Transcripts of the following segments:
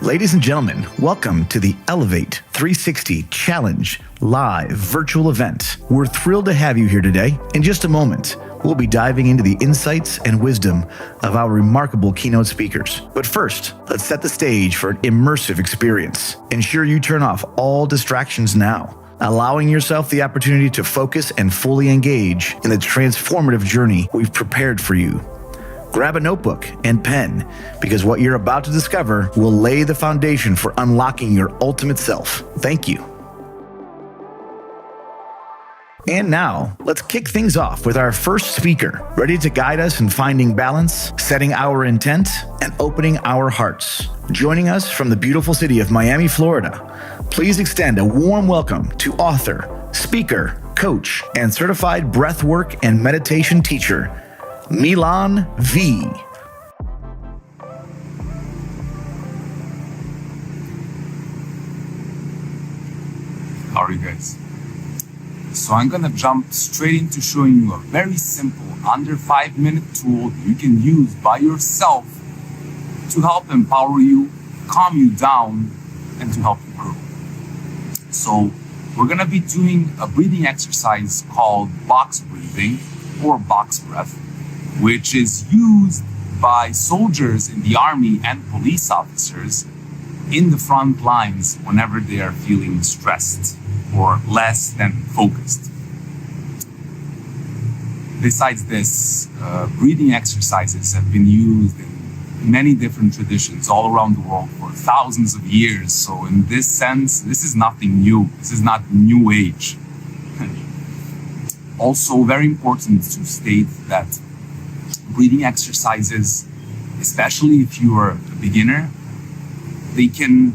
Ladies and gentlemen, welcome to the Elevate 360 Challenge live virtual event. We're thrilled to have you here today. In just a moment, we'll be diving into the insights and wisdom of our remarkable keynote speakers. But first, let's set the stage for an immersive experience. Ensure you turn off all distractions now, allowing yourself the opportunity to focus and fully engage in the transformative journey we've prepared for you. Grab a notebook and pen, because what you're about to discover will lay the foundation for unlocking your ultimate self. Thank you. And now, let's kick things off with our first speaker, ready to guide us in finding balance, setting our intent, and opening our hearts. Joining us from the beautiful city of Miami, Florida, please extend a warm welcome to author, speaker, coach, and certified breathwork and meditation teacher, Milan V. How are you guys? So I'm gonna jump straight into showing you a very simple, under 5-minute tool you can use by yourself to help empower you, calm you down, and to help you grow. So we're gonna be doing a breathing exercise called box breathing or box breath, which is used by soldiers in the army and police officers in the front lines whenever they are feeling stressed or less than focused. Besides this, breathing exercises have been used in many different traditions all around the world for thousands of years. So in this sense, this is nothing new. This is not new age. Also, very important to state that breathing exercises, especially if you are a beginner, they can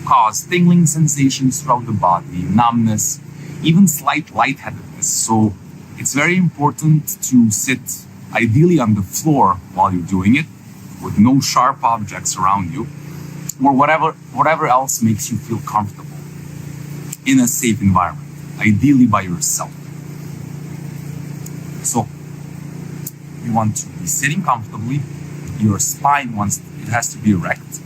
cause tingling sensations throughout the body, numbness, even slight lightheadedness. So it's very important to sit ideally on the floor while you're doing it, with no sharp objects around you, or whatever else makes you feel comfortable in a safe environment, ideally by yourself. So you want to be sitting comfortably. Your spine has to be erect.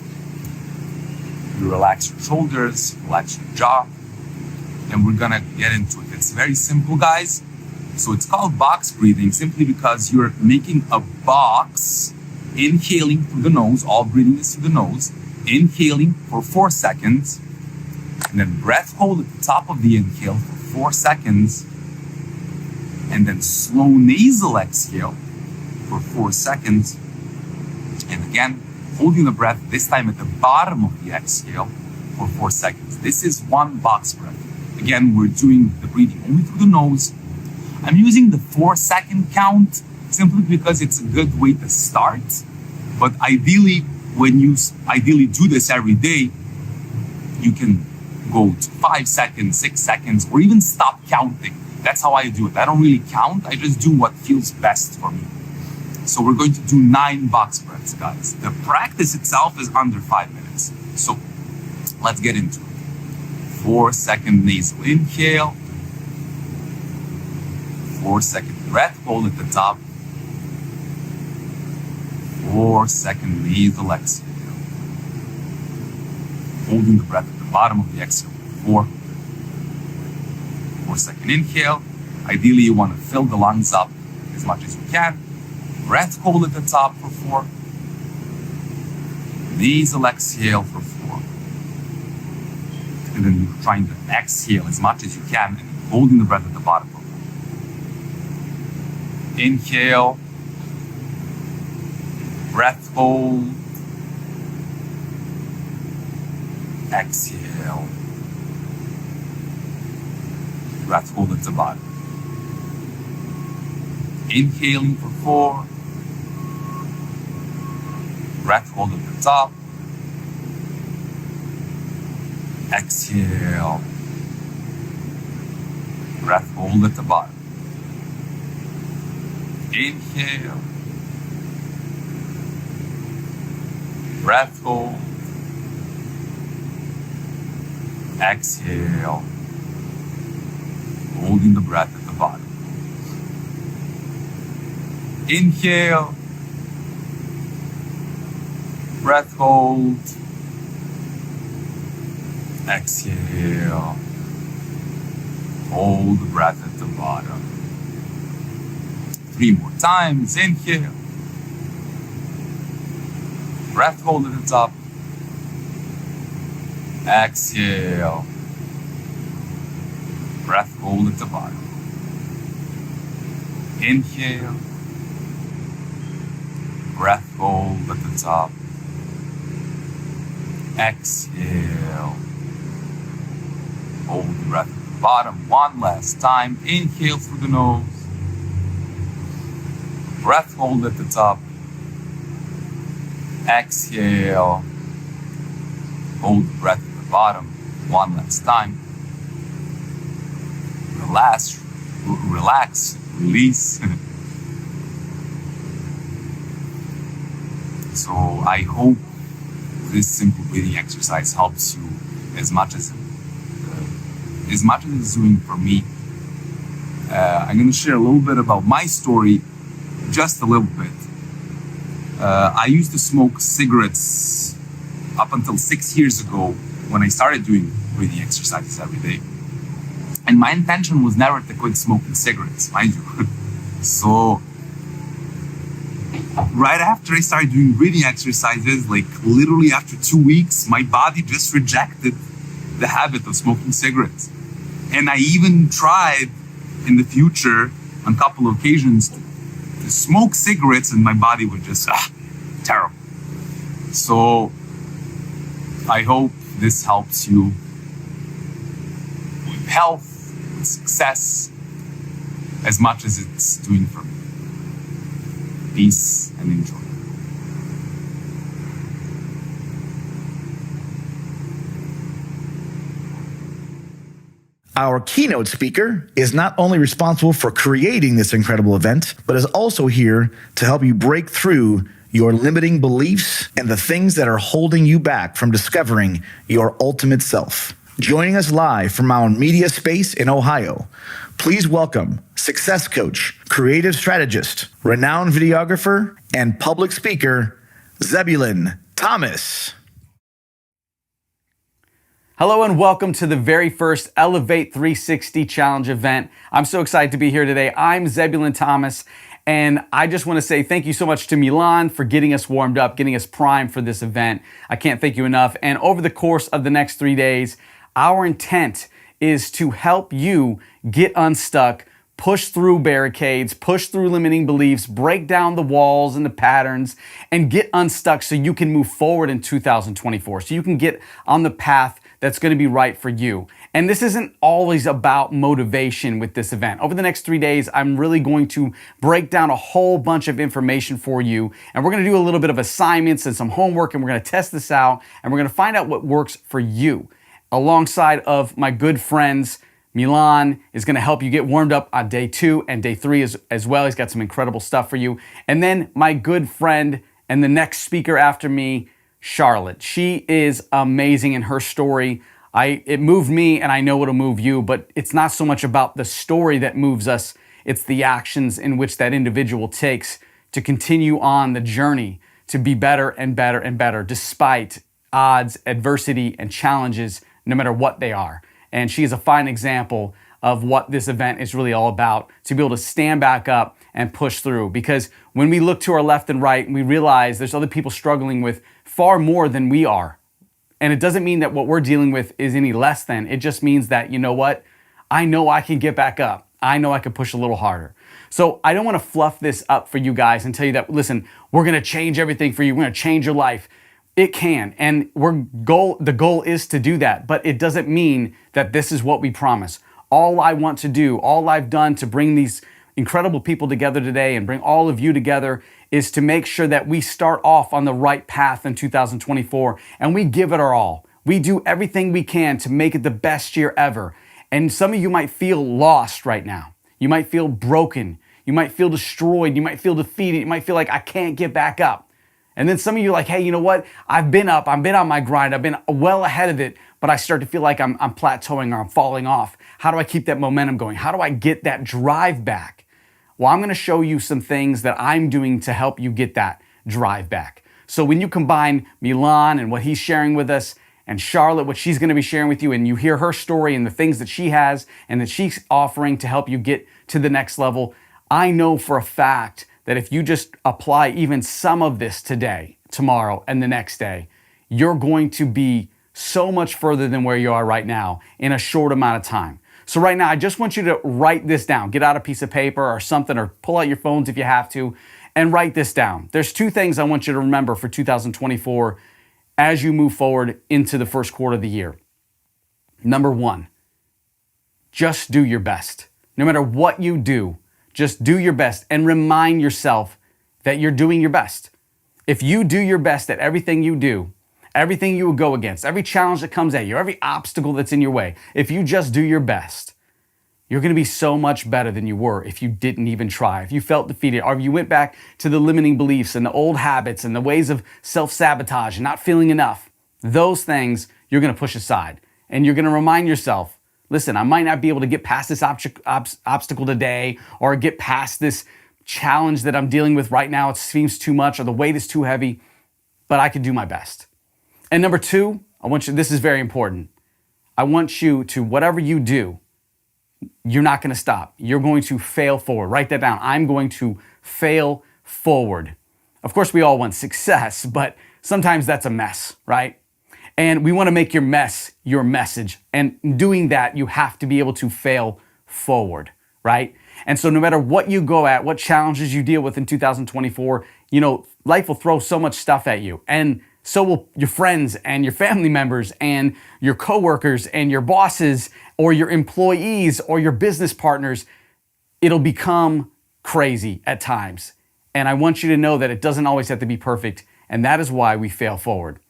You relax your shoulders, relax your jaw, and we're gonna get into it. It's very simple, guys. So it's called box breathing simply because you're making a box, inhaling through the nose. All breathing is through the nose. Inhaling for 4 seconds, and then breath hold at the top of the inhale for 4 seconds, and then slow nasal exhale for 4 seconds, and again holding the breath, this time at the bottom of the exhale for 4 seconds. This is one box breath. Again, we're doing the breathing only through the nose. I'm using the 4-second count simply because it's a good way to start, but ideally when you do this every day, you can go to 5 seconds, 6 seconds, or even stop counting. That's how I do it. I don't really count, I just do what feels best for me. So we're going to do 9 box breaths, guys. The practice itself is under 5 minutes. So let's get into it. 4-second nasal inhale. 4-second breath hold at the top. 4-second nasal exhale. Holding the breath at the bottom of the exhale for 4-second inhale. Ideally, you want to fill the lungs up as much as you can. Breath hold at the top for 4. Nasal exhale for 4. And then you're trying to exhale as much as you can and holding the breath at the bottom for 4. Inhale. Breath hold. Exhale. Breath hold at the bottom. Inhaling for 4. Breath hold at the top. Exhale. Breath hold at the bottom. Inhale. Breath hold. Exhale. Holding the breath at the bottom. Inhale. Breath hold. Exhale. Hold the breath at the bottom. 3 more times. Inhale. Breath hold at the top. Exhale. Breath hold at the bottom. Inhale. Breath hold at the top. Exhale. Hold the breath at the bottom. One last time. Inhale through the nose. Breath hold at the top. Exhale. Hold the breath at the bottom. One last time. Relax, release. So I hope this simple breathing exercise helps you as much as it's doing for me. I'm going to share a little bit about my story, just a little bit. I used to smoke cigarettes up until 6 years ago when I started doing breathing exercises every day. And my intention was never to quit smoking cigarettes, mind you. So right after I started doing breathing exercises, like literally after 2 weeks, my body just rejected the habit of smoking cigarettes. And I even tried in the future on a couple of occasions to smoke cigarettes, and my body would just, terrible. So I hope this helps you with health, with success, as much as it's doing for me. Peace and enjoy. Our keynote speaker is not only responsible for creating this incredible event, but is also here to help you break through your limiting beliefs and the things that are holding you back from discovering your ultimate self. Joining us live from our media space in Ohio, please welcome success coach, creative strategist, renowned videographer, and public speaker, Zebulon Thomas. Hello and welcome to the very first Elevate 360 Challenge event. I'm so excited to be here today. I'm Zebulon Thomas, and I just want to say thank you so much to Milan for getting us warmed up, getting us primed for this event. I can't thank you enough. And over the course of the next 3 days, our intent is to help you get unstuck, push through barricades, push through limiting beliefs, break down the walls and the patterns, and get unstuck so you can move forward in 2024, so you can get on the path that's going to be right for you. And this isn't always about motivation with this event. Over the next 3 days, I'm really going to break down a whole bunch of information for you. And we're going to do a little bit of assignments and some homework, and we're going to test this out, and we're going to find out what works for you. Alongside of my good friends, Milan is going to help you get warmed up on day 2 and day 3 as well. He's got some incredible stuff for you. And then my good friend and the next speaker after me, Charlotte. She is amazing in her story. It moved me, and I know it'll move you, but it's not so much about the story that moves us. It's the actions in which that individual takes to continue on the journey to be better and better and better, despite odds, adversity, and challenges, no matter what they are. And she is a fine example of what this event is really all about, to be able to stand back up and push through. Because when we look to our left and right and we realize there's other people struggling with far more than we are, and it doesn't mean that what we're dealing with is any less than, it just means that, you know what, I know I can get back up. I know I can push a little harder. So I don't want to fluff this up for you guys and tell you that, listen, we're going to change everything for you. We're going to change your life. It can, and the goal is to do that, but it doesn't mean that this is what we promise. All I want to do, all I've done to bring these incredible people together today and bring all of you together is to make sure that we start off on the right path in 2024, and we give it our all. We do everything we can to make it the best year ever. And some of you might feel lost right now. You might feel broken. You might feel destroyed. You might feel defeated. You might feel like I can't get back up. And then some of you are like, hey, you know what? I've been up. I've been on my grind. I've been well ahead of it, but I start to feel like I'm plateauing or I'm falling off. How do I keep that momentum going? How do I get that drive back? Well, I'm going to show you some things that I'm doing to help you get that drive back. So when you combine Milan and what he's sharing with us and Charlotte, what she's going to be sharing with you, and you hear her story and the things that she has and that she's offering to help you get to the next level, I know for a fact that if you just apply even some of this today, tomorrow, and the next day, you're going to be so much further than where you are right now in a short amount of time. So right now, I just want you to write this down. Get out a piece of paper or something, or pull out your phones if you have to, and write this down. There's two things I want you to remember for 2024 as you move forward into the first quarter of the year. Number one, just do your best. No matter what you do, just do your best and remind yourself that you're doing your best. If you do your best at everything you do, everything you will go against, every challenge that comes at you, every obstacle that's in your way, if you just do your best, you're going to be so much better than you were if you didn't even try, if you felt defeated, or if you went back to the limiting beliefs and the old habits and the ways of self-sabotage and not feeling enough. Those things you're going to push aside, and you're going to remind yourself, listen, I might not be able to get past this obstacle today, or get past this challenge that I'm dealing with right now. It seems too much, or the weight is too heavy, but I can do my best. And number two, this is very important. I want you to, whatever you do, you're not going to stop. You're going to fail forward. Write that down. I'm going to fail forward. Of course, we all want success, but sometimes that's a mess, right? And we want to make your mess your message. And in doing that, you have to be able to fail forward, right? And so no matter what you go at, what challenges you deal with in 2024, life will throw so much stuff at you. And so will your friends and your family members and your coworkers and your bosses or your employees or your business partners. It'll become crazy at times. And I want you to know that it doesn't always have to be perfect. And that is why we fail forward.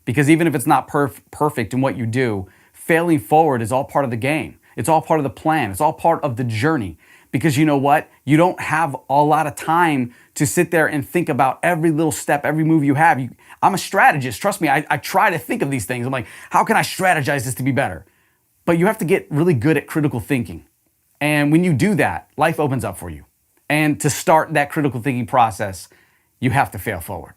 Because even if it's not perfect in what you do, failing forward is all part of the game. It's all part of the plan. It's all part of the journey. Because you know what? You don't have a lot of time to sit there and think about every little step, every move you have. I'm a strategist. Trust me, I try to think of these things. I'm like, how can I strategize this to be better? But you have to get really good at critical thinking. And when you do that, life opens up for you. And to start that critical thinking process, you have to fail forward.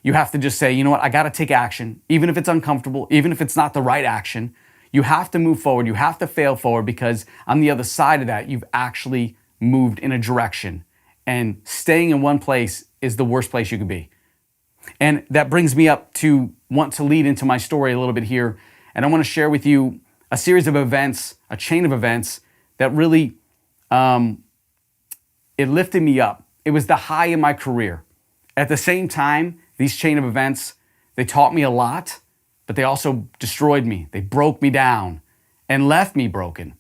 You have to just say, you know what? I got to take action, even if it's uncomfortable, even if it's not the right action. You have to move forward. You have to fail forward, because on the other side of that, you've actually moved in a direction. And staying in one place is the worst place you could be. And that brings me up to want to lead into my story a little bit here. And I want to share with you a series of events, a chain of events that really, it lifted me up. It was the high in my career. At the same time, these chain of events, they taught me a lot, but they also destroyed me. They broke me down and left me broken.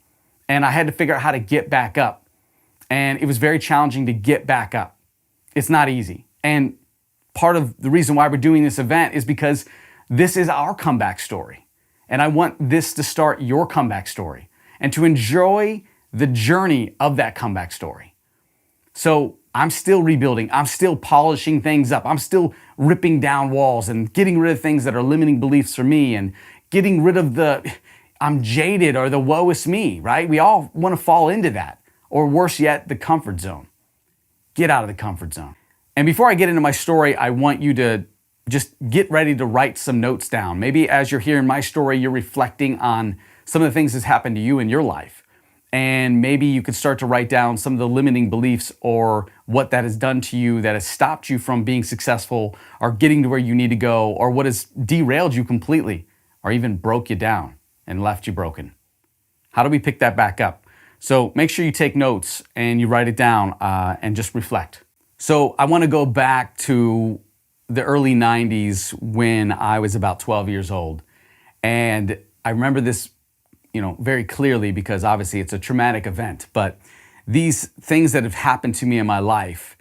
And I had to figure out how to get back up. And it was very challenging to get back up. It's not easy. And part of the reason why we're doing this event is because this is our comeback story. And I want this to start your comeback story and to enjoy the journey of that comeback story. So I'm still rebuilding. I'm still polishing things up. I'm still ripping down walls and getting rid of things that are limiting beliefs for me, and getting rid of the I'm jaded or the woe is me, right? We all want to fall into that. Or worse yet, the comfort zone. Get out of the comfort zone. And before I get into my story, I want you to just get ready to write some notes down. Maybe as you're hearing my story, you're reflecting on some of the things that's happened to you in your life. And maybe you could start to write down some of the limiting beliefs or what that has done to you that has stopped you from being successful or getting to where you need to go, or what has derailed you completely or even broke you down and left you broken. How do we pick that back up? So make sure you take notes and you write it down and just reflect. So I want to go back to the early 90s when I was about 12 years old. And I remember this very clearly, because obviously it's a traumatic event. But these things that have happened to me in my life,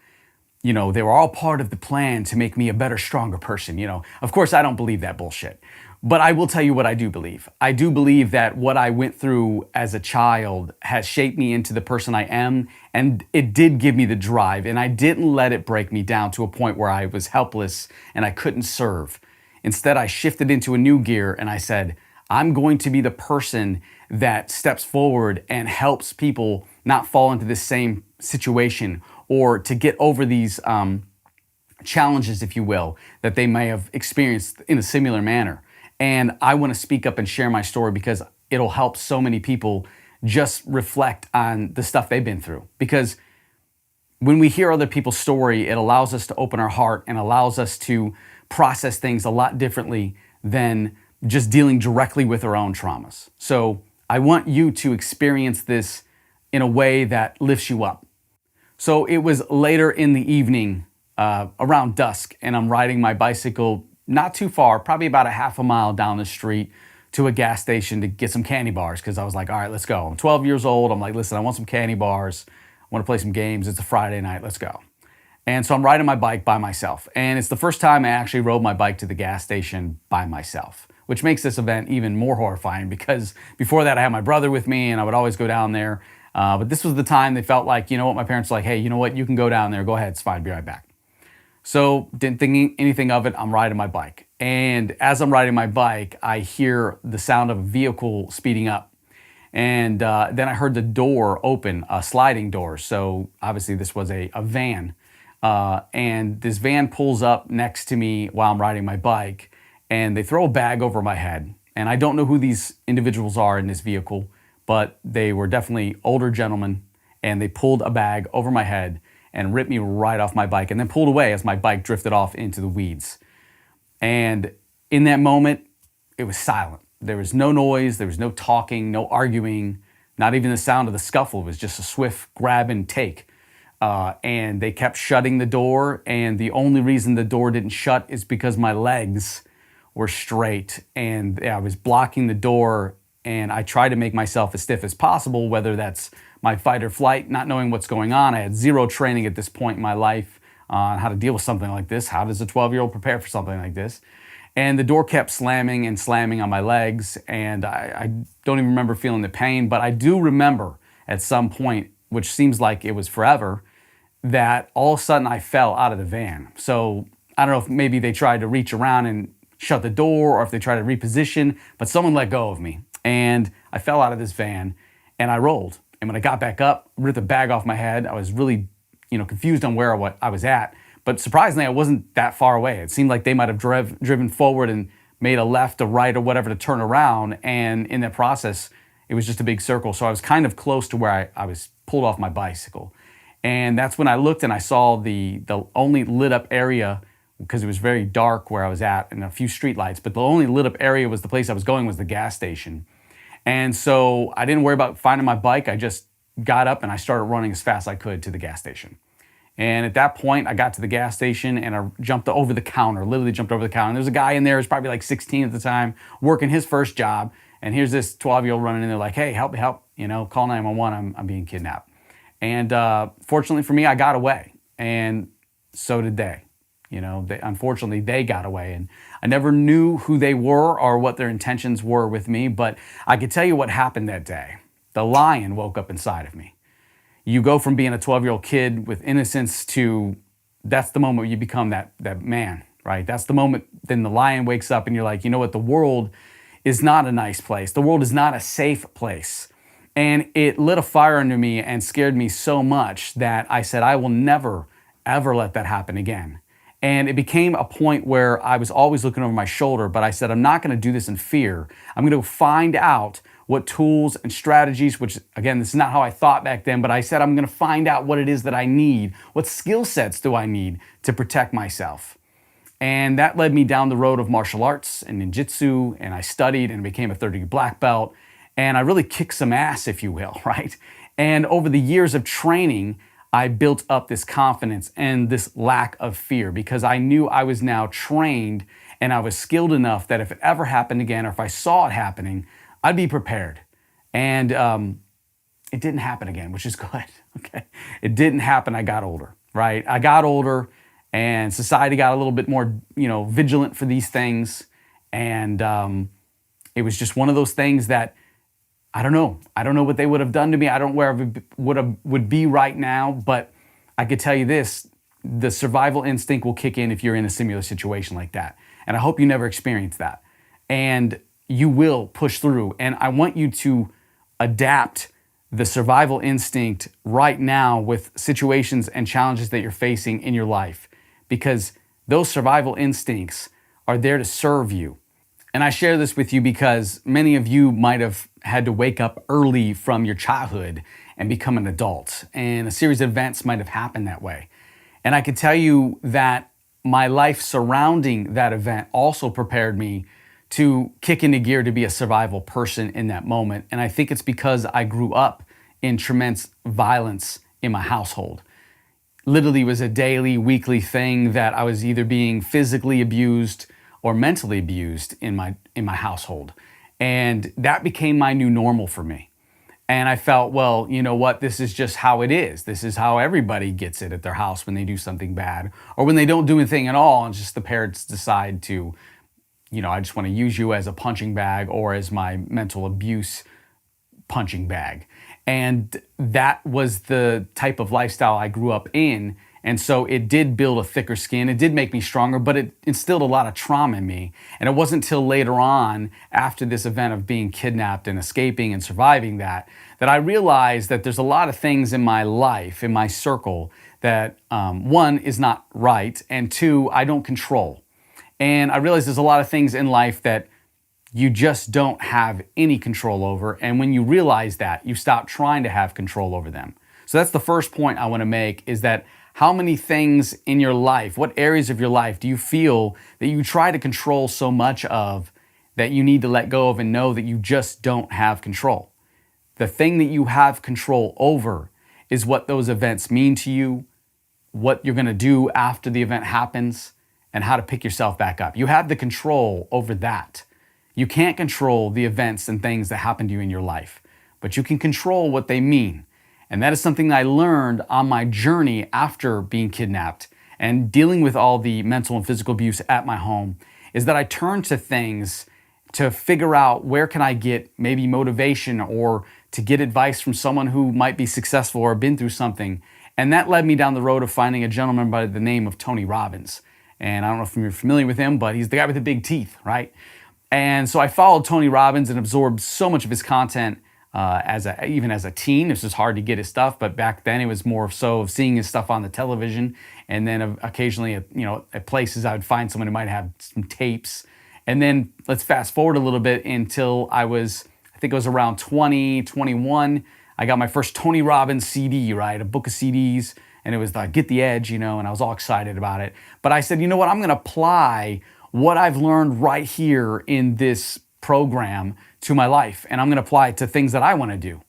they were all part of the plan to make me a better, stronger person. Of course, I don't believe that bullshit. But I will tell you what I do believe. I do believe that what I went through as a child has shaped me into the person I am, and it did give me the drive, and I didn't let it break me down to a point where I was helpless and I couldn't serve. Instead, I shifted into a new gear and I said, I'm going to be the person that steps forward and helps people not fall into this same situation, or to get over these challenges, if you will, that they may have experienced in a similar manner. And I want to speak up and share my story because it'll help so many people just reflect on the stuff they've been through. Because when we hear other people's story, it allows us to open our heart and allows us to process things a lot differently than just dealing directly with our own traumas. So I want you to experience this in a way that lifts you up. So it was later in the evening, around dusk, and I'm riding my bicycle not too far, probably about a half a mile down the street to a gas station to get some candy bars because I was like, all right, let's go. I'm 12 years old. I'm like, listen, I want some candy bars. I want to play some games. It's a Friday night. Let's go. And so I'm riding my bike by myself. And it's the first time I actually rode my bike to the gas station by myself, which makes this event even more horrifying because before that I had my brother with me and I would always go down there. But this was the time they felt like, you know what, my parents were like, hey, you know what, you can go down there. Go ahead. It's fine. Be right back. So didn't think anything of it. I'm riding my bike. And as I'm riding my bike, I hear the sound of a vehicle speeding up. And then I heard the door open, a sliding door. So obviously this was a van. And this van pulls up next to me while I'm riding my bike. And they throw a bag over my head. And I don't know who these individuals are in this vehicle, but they were definitely older gentlemen. And they pulled a bag over my head and ripped me right off my bike and then pulled away as my bike drifted off into the weeds. And in that moment, it was silent. There was no noise, there was no talking, no arguing, not even the sound of the scuffle. It was just a swift grab and take. And they kept shutting the door, and the only reason the door didn't shut is because my legs were straight and I was blocking the door, and I tried to make myself as stiff as possible, whether that's my fight or flight, not knowing what's going on. I had zero training at this point in my life on how to deal with something like this. How does a 12-year-old prepare for something like this? And the door kept slamming and slamming on my legs, and I don't even remember feeling the pain, but I do remember at some point, which seems like it was forever, that all of a sudden I fell out of the van. So I don't know if maybe they tried to reach around and shut the door or if they tried to reposition, but someone let go of me. And I fell out of this van and I rolled. And when I got back up, ripped the bag off my head, I was really, confused on where I was at. But surprisingly, I wasn't that far away. It seemed like they might have driven forward and made a left, a right, or whatever to turn around. And in that process, it was just a big circle. So I was kind of close to where I was pulled off my bicycle. And that's when I looked and I saw the only lit up area, because it was very dark where I was at and a few street lights, but the only lit up area was the place I was going was the gas station. And so I didn't worry about finding my bike. I just got up and I started running as fast as I could to the gas station. And at that point, I got to the gas station and I jumped over the counter, literally jumped over the counter. And there was a guy in there, he was probably like 16 at the time, working his first job. And here's this 12-year-old running in there like, hey, help, call 911, I'm being kidnapped. And fortunately for me, I got away. And so did they. Unfortunately, they got away. And I never knew who they were or what their intentions were with me, but I could tell you what happened that day. The lion woke up inside of me. You go from being a 12-year-old kid with innocence to, that's the moment you become that man, right? That's the moment then the lion wakes up and you're like, you know what? The world is not a nice place. The world is not a safe place. And it lit a fire under me and scared me so much that I said, I will never, ever let that happen again. And it became a point where I was always looking over my shoulder, but I said, I'm not going to do this in fear. I'm going to find out what tools and strategies, which again, this is not how I thought back then, but I said, I'm going to find out what it is that I need. What skill sets do I need to protect myself? And that led me down the road of martial arts and ninjutsu, and I studied and became a third-degree black belt. And I really kicked some ass, if you will, right? And over the years of training, I built up this confidence and this lack of fear because I knew I was now trained and I was skilled enough that if it ever happened again or if I saw it happening, I'd be prepared. And it didn't happen again, which is good, okay? It didn't happen. I got older, right? I got older and society got a little bit more, vigilant for these things. And it was just one of those things that I don't know. I don't know what they would have done to me. I don't know where I would be right now, but I could tell you this, the survival instinct will kick in if you're in a similar situation like that. And I hope you never experience that. And you will push through. And I want you to adapt the survival instinct right now with situations and challenges that you're facing in your life, because those survival instincts are there to serve you. And I share this with you because many of you might have had to wake up early from your childhood and become an adult. And a series of events might have happened that way. And I can tell you that my life surrounding that event also prepared me to kick into gear to be a survival person in that moment. And I think it's because I grew up in tremendous violence in my household. Literally was a daily, weekly thing that I was either being physically abused or mentally abused in my household. And that became my new normal for me. And I felt, well, you know what? This is just how it is. This is how everybody gets it at their house when they do something bad or when they don't do anything at all and just the parents decide to, I just want to use you as a punching bag or as my mental abuse punching bag. And that was the type of lifestyle I grew up in. And so it did build a thicker skin. It did make me stronger, but it instilled a lot of trauma in me. And it wasn't until later on, after this event of being kidnapped and escaping and surviving that I realized that there's a lot of things in my life, in my circle, that one, is not right, and two, I don't control. And I realized there's a lot of things in life that you just don't have any control over. And when you realize that, you stop trying to have control over them. So that's the first point I want to make, is that how many things in your life, what areas of your life do you feel that you try to control so much of that you need to let go of and know that you just don't have control? The thing that you have control over is what those events mean to you, what you're going to do after the event happens, and how to pick yourself back up. You have the control over that. You can't control the events and things that happen to you in your life, but you can control what they mean. And that is something that I learned on my journey after being kidnapped and dealing with all the mental and physical abuse at my home, is that I turned to things to figure out where can I get maybe motivation or to get advice from someone who might be successful or been through something. And that led me down the road of finding a gentleman by the name of Tony Robbins. And I don't know if you're familiar with him, but he's the guy with the big teeth, right? And so I followed Tony Robbins and absorbed so much of his content even as a teen. This was hard to get his stuff, but back then it was more so of seeing his stuff on the television, and then occasionally, at places I would find someone who might have some tapes. And then let's fast forward a little bit until I think it was around 20, 21. I got my first Tony Robbins CD, right? A book of CDs, and it was like Get the Edge, and I was all excited about it. But I said, you know what? I'm going to apply what I've learned right here in this program to my life, and I'm going to apply it to things that I want to do.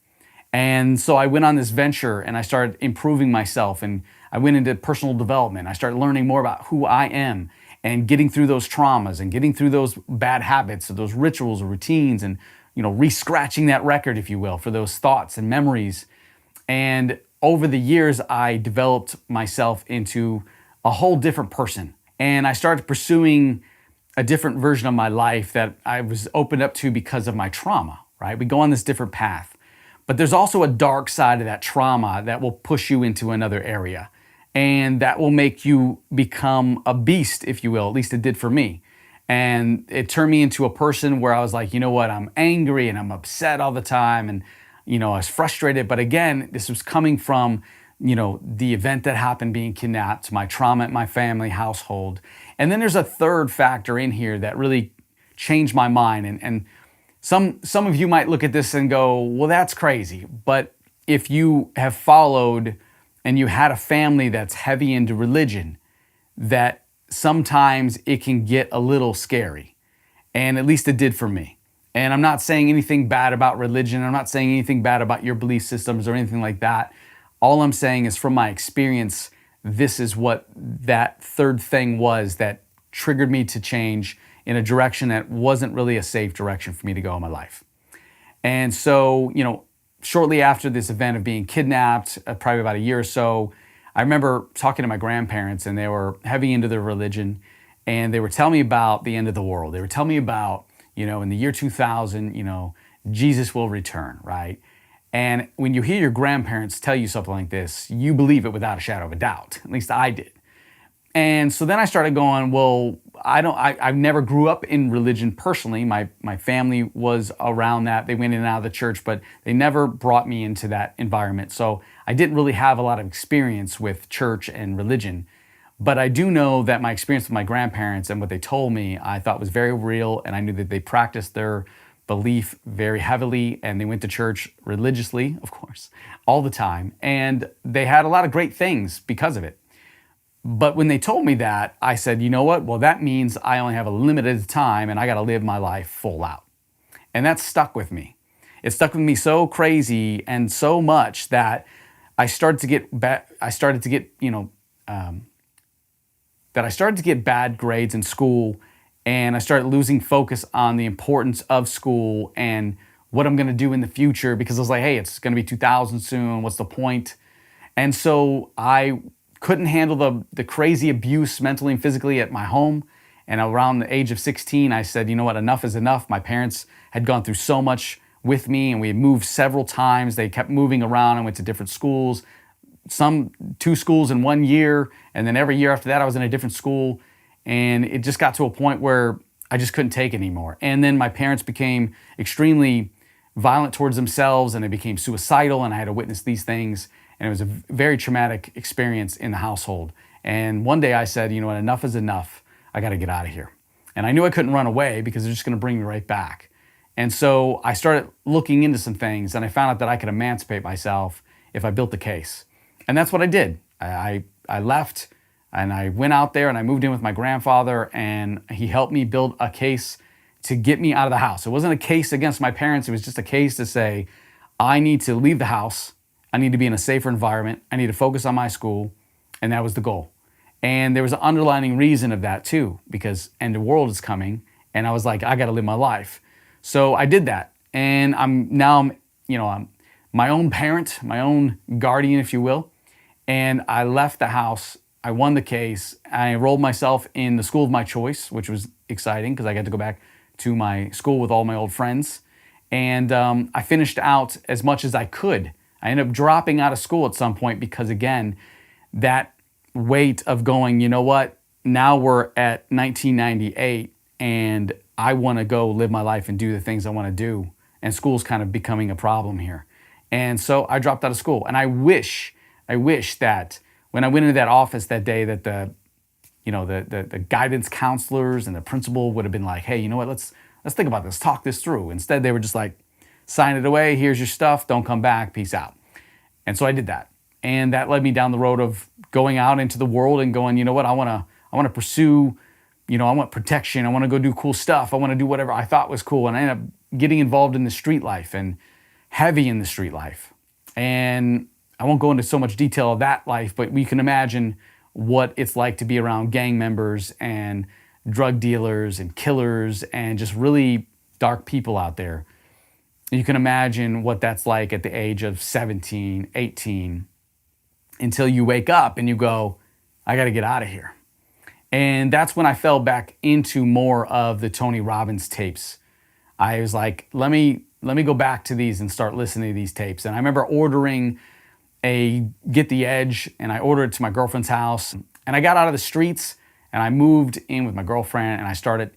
And so I went on this venture and I started improving myself, and I went into personal development. I started learning more about who I am and getting through those traumas and getting through those bad habits or those rituals or routines, and re-scratching that record, if you will, for those thoughts and memories. And over the years, I developed myself into a whole different person, and I started pursuing a different version of my life that I was opened up to because of my trauma, right? We go on this different path. But there's also a dark side of that trauma that will push you into another area. And that will make you become a beast, if you will. At least it did for me. And it turned me into a person where I was like, you know what? I'm angry and I'm upset all the time. And, I was frustrated. But again, this was coming from, the event that happened, being kidnapped, my trauma at my family household. And then there's a third factor in here that really changed my mind. And some of you might look at this and go, well, that's crazy. But if you have followed and you had a family that's heavy into religion, that sometimes it can get a little scary. And at least it did for me. And I'm not saying anything bad about religion. I'm not saying anything bad about your belief systems or anything like that. All I'm saying is, from my experience, this is what that third thing was that triggered me to change in a direction that wasn't really a safe direction for me to go in my life. And so, shortly after this event of being kidnapped, probably about a year or so, I remember talking to my grandparents, and they were heavy into their religion, and they were telling me about the end of the world. They were telling me about, in the year 2000, Jesus will return, right? And when you hear your grandparents tell you something like this, you believe it without a shadow of a doubt. At least I did. And so then I started going, well, I never grew up in religion personally. My family was around that. They went in and out of the church, but they never brought me into that environment. So I didn't really have a lot of experience with church and religion. But I do know that my experience with my grandparents and what they told me, I thought was very real, and I knew that they practiced their belief very heavily, and they went to church religiously, of course, all the time. And they had a lot of great things because of it. But when they told me that, I said, you know what? Well, that means I only have a limited time and I got to live my life full out. And that stuck with me. It stuck with me so crazy and so much that I started to get bad grades in school, and I started losing focus on the importance of school and what I'm going to do in the future, because I was like, hey, it's going to be 2000 soon. What's the point? And so I couldn't handle the crazy abuse mentally and physically at my home. And around the age of 16, I said, you know what, enough is enough. My parents had gone through so much with me, and we had moved several times. They kept moving around and went to different schools, some 2 schools in 1 year. And then every year after that, I was in a different school. And it just got to a point where I just couldn't take it anymore. And then my parents became extremely violent towards themselves, and they became suicidal, and I had to witness these things. And it was a very traumatic experience in the household. And one day I said, you know what, enough is enough. I got to get out of here. And I knew I couldn't run away because they're just going to bring me right back. And so I started looking into some things, and I found out that I could emancipate myself if I built the case. And that's what I did. I left, and I went out there, and I moved in with my grandfather, and he helped me build a case to get me out of the house. It wasn't a case against my parents. It was just a case to say, I need to leave the house. I need to be in a safer environment. I need to focus on my school. And that was the goal. And there was an underlying reason of that too, because end of world is coming. And I was like, I got to live my life. So I did that. And I'm my own parent, my own guardian, if you will. And I left the house. I won the case. I enrolled myself in the school of my choice, which was exciting because I got to go back to my school with all my old friends. And I finished out as much as I could. I ended up dropping out of school at some point because, again, that weight of going, you know what, now we're at 1998 and I want to go live my life and do the things I want to do. And school's kind of becoming a problem here. And so I dropped out of school. And I wish that when I went into that office that day that the guidance counselors and the principal would have been like, hey, you know what, let's think about this, talk this through. Instead, they were just like, sign it away, here's your stuff, don't come back, peace out. And so I did that. And that led me down the road of going out into the world and going, you know what, I want to pursue, I want protection, I want to go do cool stuff, I want to do whatever I thought was cool. And I ended up getting involved in the street life and heavy in the street life. And I won't go into so much detail of that life, but we can imagine what it's like to be around gang members and drug dealers and killers and just really dark people out there. You can imagine what that's like at the age of 17, 18, until you wake up and you go, I got to get out of here. And that's when I fell back into more of the Tony Robbins tapes. I was like, let me go back to these and start listening to these tapes. And I remember ordering a Get the Edge, and I ordered it to my girlfriend's house. And I got out of the streets and I moved in with my girlfriend, and I started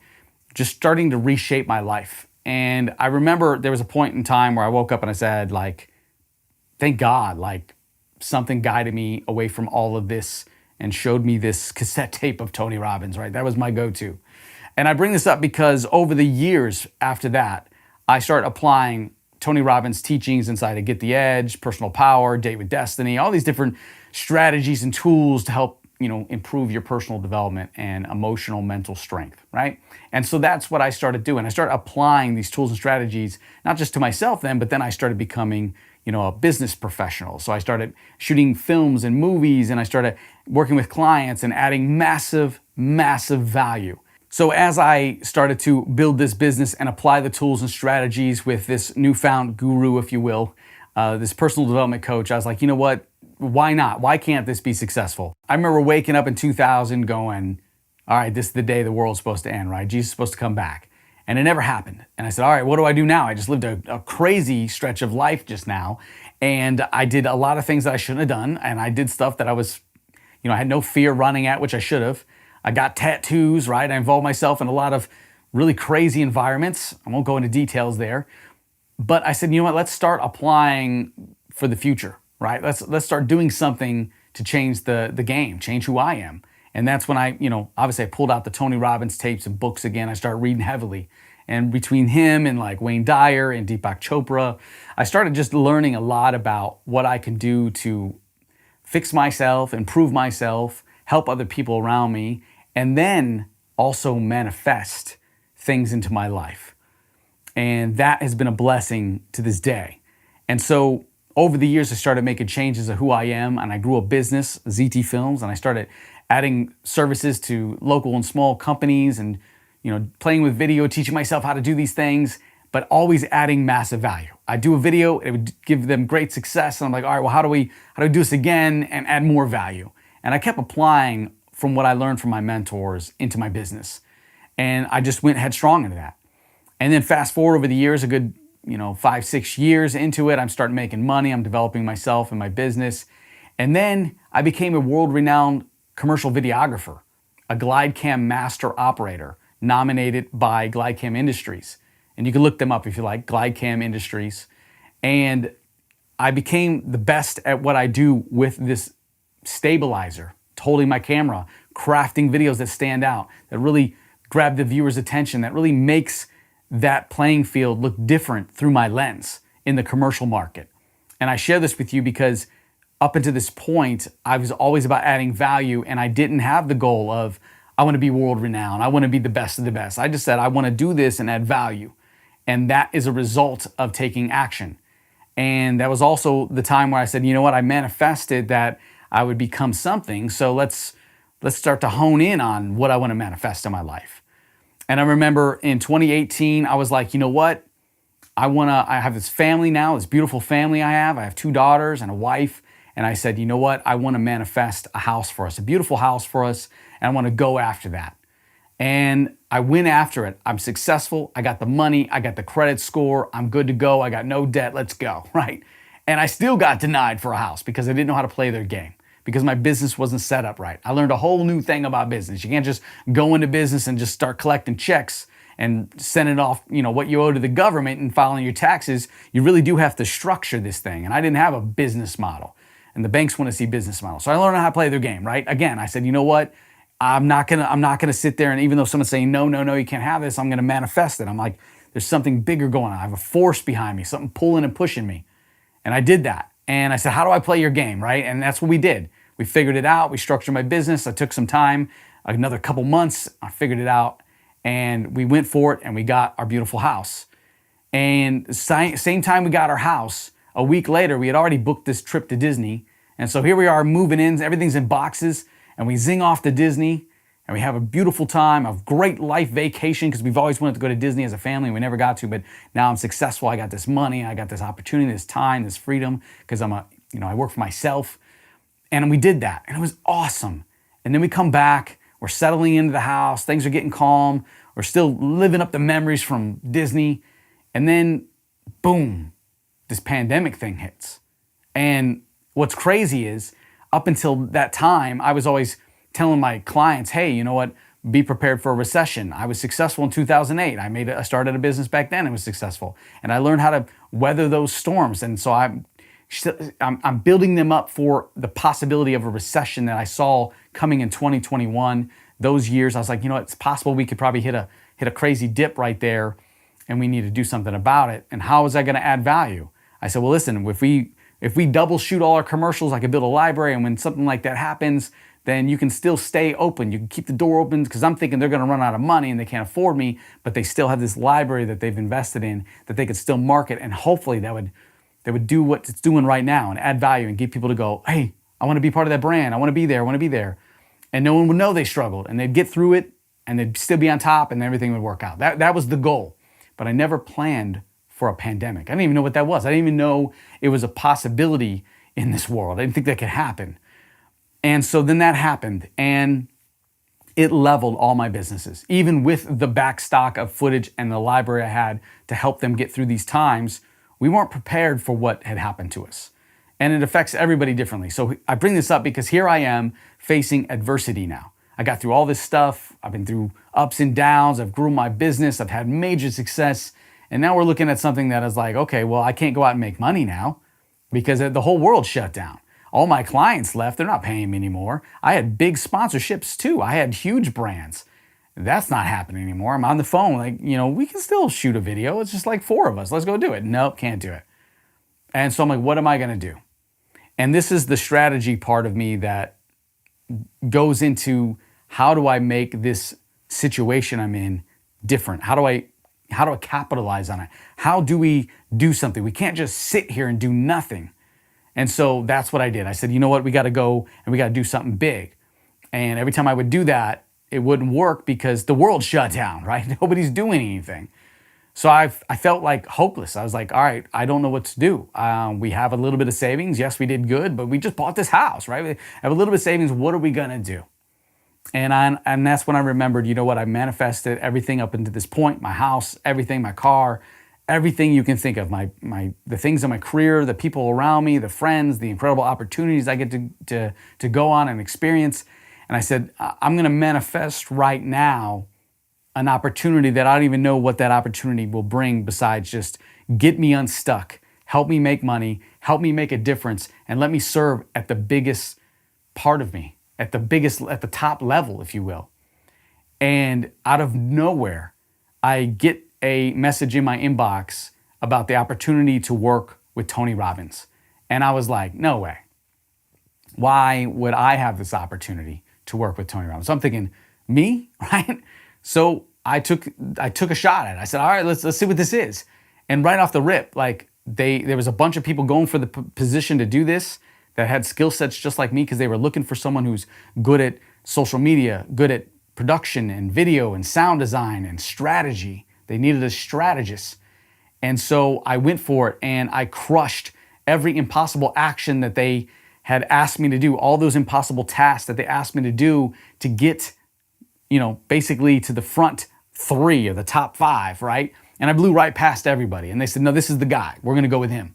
to reshape my life. And I remember there was a point in time where I woke up and I said, like, thank God, like something guided me away from all of this and showed me this cassette tape of Tony Robbins, right? That was my go-to. And I bring this up because over the years after that, I started applying Tony Robbins' teachings inside of Get the Edge, Personal Power, Date with Destiny, all these different strategies and tools to help improve your personal development and emotional, mental strength, right? And so that's what I started doing. I started applying these tools and strategies, not just to myself then, but then I started becoming, a business professional. So I started shooting films and movies, and I started working with clients and adding massive, massive value. So as I started to build this business and apply the tools and strategies with this newfound guru, if you will, this personal development coach, I was like, you know what? Why not? Why can't this be successful? I remember waking up in 2000 going, all right, this is the day the world's supposed to end, right? Jesus is supposed to come back. And it never happened. And I said, all right, what do I do now? I just lived a crazy stretch of life just now. And I did a lot of things that I shouldn't have done. And I did stuff that I was, I had no fear running at, which I should have. I got tattoos, right? I involved myself in a lot of really crazy environments. I won't go into details there. But I said, you know what? Let's start applying for the future, right? Let's start doing something to change the game, change who I am. And that's when obviously I pulled out the Tony Robbins tapes and books again. I started reading heavily. And between him and like Wayne Dyer and Deepak Chopra, I started just learning a lot about what I can do to fix myself, improve myself, help other people around me, and then also manifest things into my life. And that has been a blessing to this day. And so over the years, I started making changes of who I am, and I grew a business, ZT Films, and I started adding services to local and small companies and playing with video, teaching myself how to do these things, but always adding massive value. I do a video, it would give them great success, and I'm like, all right, well, how do we do this again and add more value? And I kept applying from what I learned from my mentors into my business. And I just went headstrong into that. And then fast forward over the years, a good 5-6 years into it, I'm starting making money, I'm developing myself and my business. And then I became a world-renowned commercial videographer, a GlideCam master operator, nominated by GlideCam Industries. And you can look them up if you like, GlideCam Industries. And I became the best at what I do with this stabilizer, holding my camera, crafting videos that stand out, that really grab the viewer's attention, that really makes that playing field look different through my lens in the commercial market. And I share this with you because up until this point, I was always about adding value, and I didn't have the goal of, I want to be world renowned, I want to be the best of the best. I just said, I want to do this and add value. And that is a result of taking action. And that was also the time where I said, you know what, I manifested that I would become something. So let's start to hone in on what I want to manifest in my life. And I remember in 2018, I was like, you know what? I have this family now, this beautiful family I have. I have 2 daughters and a wife. And I said, you know what? I want to manifest a house for us, a beautiful house for us. And I want to go after that. And I went after it. I'm successful. I got the money. I got the credit score. I'm good to go. I got no debt. Let's go, right? And I still got denied for a house because I didn't know how to play their game, because my business wasn't set up right. I learned a whole new thing about business. You can't just go into business and just start collecting checks and sending off, what you owe to the government and filing your taxes. You really do have to structure this thing. And I didn't have a business model. And the banks want to see business models. So I learned how to play their game, right? Again, I said, you know what? I'm not gonna sit there, and even though someone's saying, no, you can't have this, I'm gonna manifest it. I'm like, there's something bigger going on. I have a force behind me, something pulling and pushing me. And I did that. And I said, how do I play your game, right? And that's what we did. We figured it out. We structured my business. I took some time, another couple months. I figured it out, and we went for it, and we got our beautiful house. And same time we got our house, a week later, we had already booked this trip to Disney. And so here we are moving in. Everything's in boxes. And we zing off to Disney, and we have a beautiful time, a great life vacation, because we've always wanted to go to Disney as a family, and we never got to, but now I'm successful. I got this money, I got this opportunity, this time, this freedom, because I work for myself. And we did that, and it was awesome. And then we come back, we're settling into the house, things are getting calm, we're still living up the memories from Disney, and then boom, this pandemic thing hits. And what's crazy is, up until that time, I was always telling my clients, hey, you know what? Be prepared for a recession. I was successful in 2008. I started a business back then and was successful. And I learned how to weather those storms. And so I'm building them up for the possibility of a recession that I saw coming in 2021. Those years, I was like, it's possible we could probably hit a crazy dip right there, and we need to do something about it. And how is that going to add value? I said, well, listen, if we double shoot all our commercials, I could build a library, and when something like that happens, then you can still stay open. You can keep the door open, because I'm thinking they're gonna run out of money and they can't afford me, but they still have this library that they've invested in that they could still market, and hopefully they would do what it's doing right now and add value and get people to go, hey, I wanna be part of that brand, I wanna be there. And no one would know they struggled, and they'd get through it, and they'd still be on top, and everything would work out. That was the goal, but I never planned for a pandemic. I didn't even know what that was. I didn't even know it was a possibility in this world. I didn't think that could happen. And so then that happened, and it leveled all my businesses. Even with the back stock of footage and the library I had to help them get through these times, we weren't prepared for what had happened to us. And it affects everybody differently. So I bring this up because here I am facing adversity now. I got through all this stuff. I've been through ups and downs. I've grew my business. I've had major success. And now we're looking at something that is like, okay, well, I can't go out and make money now because the whole world shut down. All my clients left. They're not paying me anymore. I had big sponsorships too. I had huge brands. That's not happening anymore. I'm on the phone, like, we can still shoot a video. It's just like 4 of us. Let's go do it. Nope, can't do it. And so I'm like, what am I going to do? And this is the strategy part of me that goes into, how do I make this situation I'm in different? How do I capitalize on it? How do we do something? We can't just sit here and do nothing. And so that's what I did. I said, you know what? We got to go and we got to do something big. And every time I would do that, it wouldn't work because the world shut down, right? Nobody's doing anything. So I felt like hopeless. I was like, all right, I don't know what to do. We have a little bit of savings. Yes, we did good, but we just bought this house, right? We have a little bit of savings. What are we going to do? And that's when I remembered, you know what? I manifested everything up into this point, my house, everything, my car, everything you can think of, the things in my career, the people around me, the friends, the incredible opportunities I get to go on and experience. And I said, I'm going to manifest right now an opportunity that I don't even know what that opportunity will bring besides just get me unstuck, help me make money, help me make a difference, and let me serve at the biggest part of me, at the top level, if you will. And out of nowhere, I get a message in my inbox about the opportunity to work with Tony Robbins. And I was like, no way. Why would I have this opportunity to work with Tony Robbins? So I'm thinking, me, right? So I took a shot at it. I said, all right, let's see what this is. And right off the rip, like there was a bunch of people going for the position to do this that had skill sets just like me, because they were looking for someone who's good at social media, good at production and video and sound design and strategy. They needed a strategist. And so I went for it and I crushed every impossible action that they had asked me to do, all those impossible tasks that they asked me to do to get, basically to the front 3 or the top 5, right? And I blew right past everybody. And they said, no, this is the guy. We're going to go with him.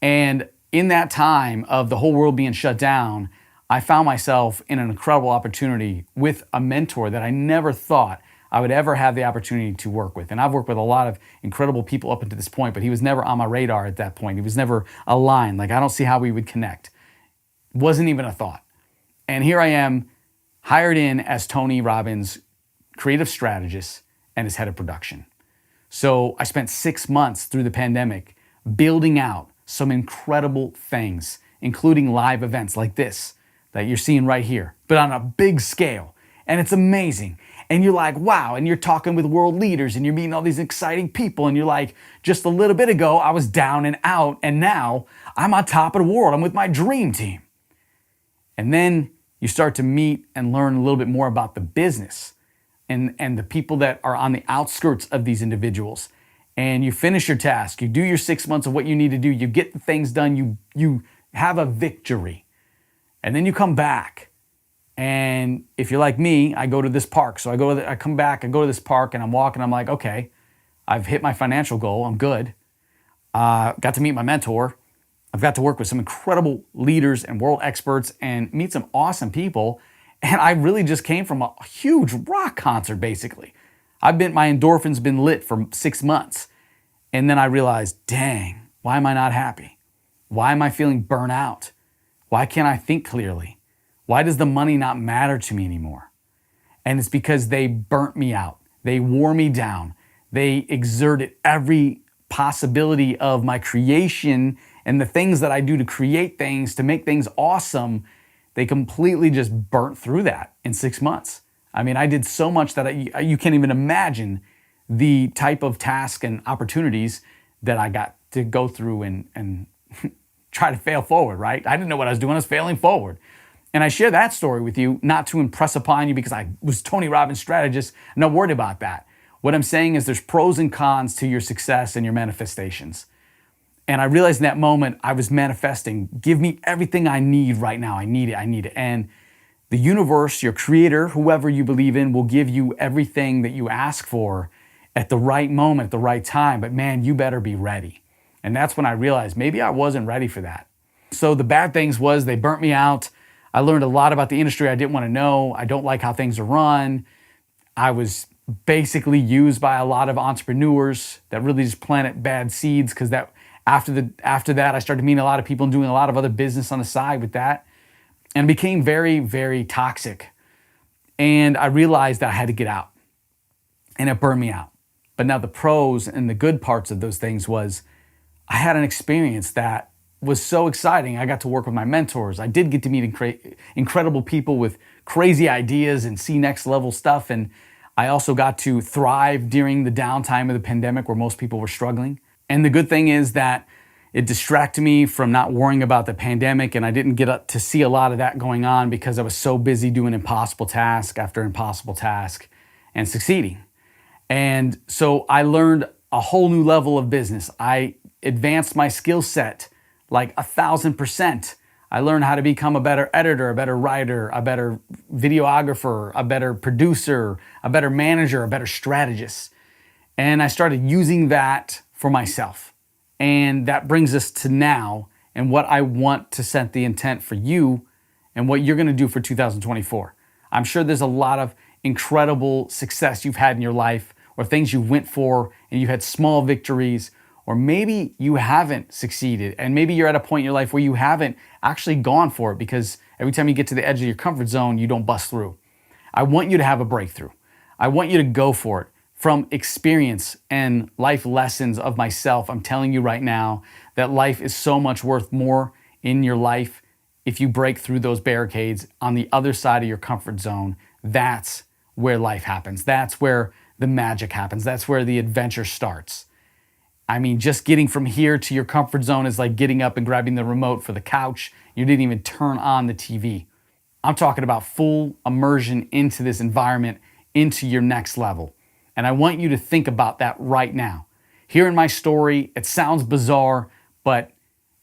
And in that time of the whole world being shut down, I found myself in an incredible opportunity with a mentor that I never thought I would ever have the opportunity to work with. And I've worked with a lot of incredible people up until this point, but he was never on my radar at that point. He was never aligned. Like, I don't see how we would connect. Wasn't even a thought. And here I am, hired in as Tony Robbins' creative strategist and his head of production. So I spent 6 months through the pandemic building out some incredible things, including live events like this that you're seeing right here, but on a big scale. And it's amazing. And you're like, wow. And you're talking with world leaders and you're meeting all these exciting people. And you're like, just a little bit ago, I was down and out. And now I'm on top of the world. I'm with my dream team. And then you start to meet and learn a little bit more about the business and the people that are on the outskirts of these individuals. And you finish your task, you do your 6 months of what you need to do, you get the things done, you have a victory. And then you come back. And if you're like me, I go to this park. So I come back, I go to this park and I'm walking, I'm like, okay, I've hit my financial goal, I'm good. Got to meet my mentor. I've got to work with some incredible leaders and world experts and meet some awesome people. And I really just came from a huge rock concert, basically. My endorphins been lit for 6 months. And then I realized, dang, why am I not happy? Why am I feeling burnt out? Why can't I think clearly? Why does the money not matter to me anymore? And it's because they burnt me out. They wore me down. They exerted every possibility of my creation and the things that I do to create things, to make things awesome. They completely just burnt through that in 6 months. I mean, I did so much that you can't even imagine the type of tasks and opportunities that I got to go through and try to fail forward, right? I didn't know what I was doing. I was failing forward. And I share that story with you, not to impress upon you because I was Tony Robbins' strategist. I'm not worried about that. What I'm saying is there's pros and cons to your success and your manifestations. And I realized in that moment I was manifesting, give me everything I need right now. I need it. And the universe, your creator, whoever you believe in, will give you everything that you ask for at the right moment, at the right time. But man, you better be ready. And that's when I realized maybe I wasn't ready for that. So the bad things was they burnt me out. I learned a lot about the industry I didn't want to know. I don't like how things are run. I was basically used by a lot of entrepreneurs that really just planted bad seeds because that After that, I started meeting a lot of people and doing a lot of other business on the side with that. And it became very, very toxic. And I realized that I had to get out. And it burned me out. But now the pros and the good parts of those things was I had an experience that was so exciting. I got to work with my mentors. I did get to meet incredible people with crazy ideas and see next level stuff. And I also got to thrive during the downtime of the pandemic where most people were struggling. And the good thing is that it distracted me from not worrying about the pandemic, and I didn't get to see a lot of that going on because I was so busy doing impossible task after impossible task and succeeding. And so I learned a whole new level of business. I advanced my skill set like 1,000%. I learned how to become a better editor, a better writer, a better videographer, a better producer, a better manager, a better strategist. And I started using that for myself. And that brings us to now and what I want to set the intent for you and what you're going to do for 2024. I'm sure there's a lot of incredible success you've had in your life or things you went for and you had small victories, or maybe you haven't succeeded and maybe you're at a point in your life where you haven't actually gone for it because every time you get to the edge of your comfort zone, you don't bust through. I want you to have a breakthrough. I want you to go for it. From experience and life lessons of myself, I'm telling you right now that life is so much worth more in your life if you break through those barricades on the other side of your comfort zone. That's where life happens. That's where the magic happens. That's where the adventure starts. I mean, just getting from here to your comfort zone is like getting up and grabbing the remote for the couch. You didn't even turn on the TV. I'm talking about full immersion into this environment, into your next level. And I want you to think about that right now. Here in my story, it sounds bizarre, but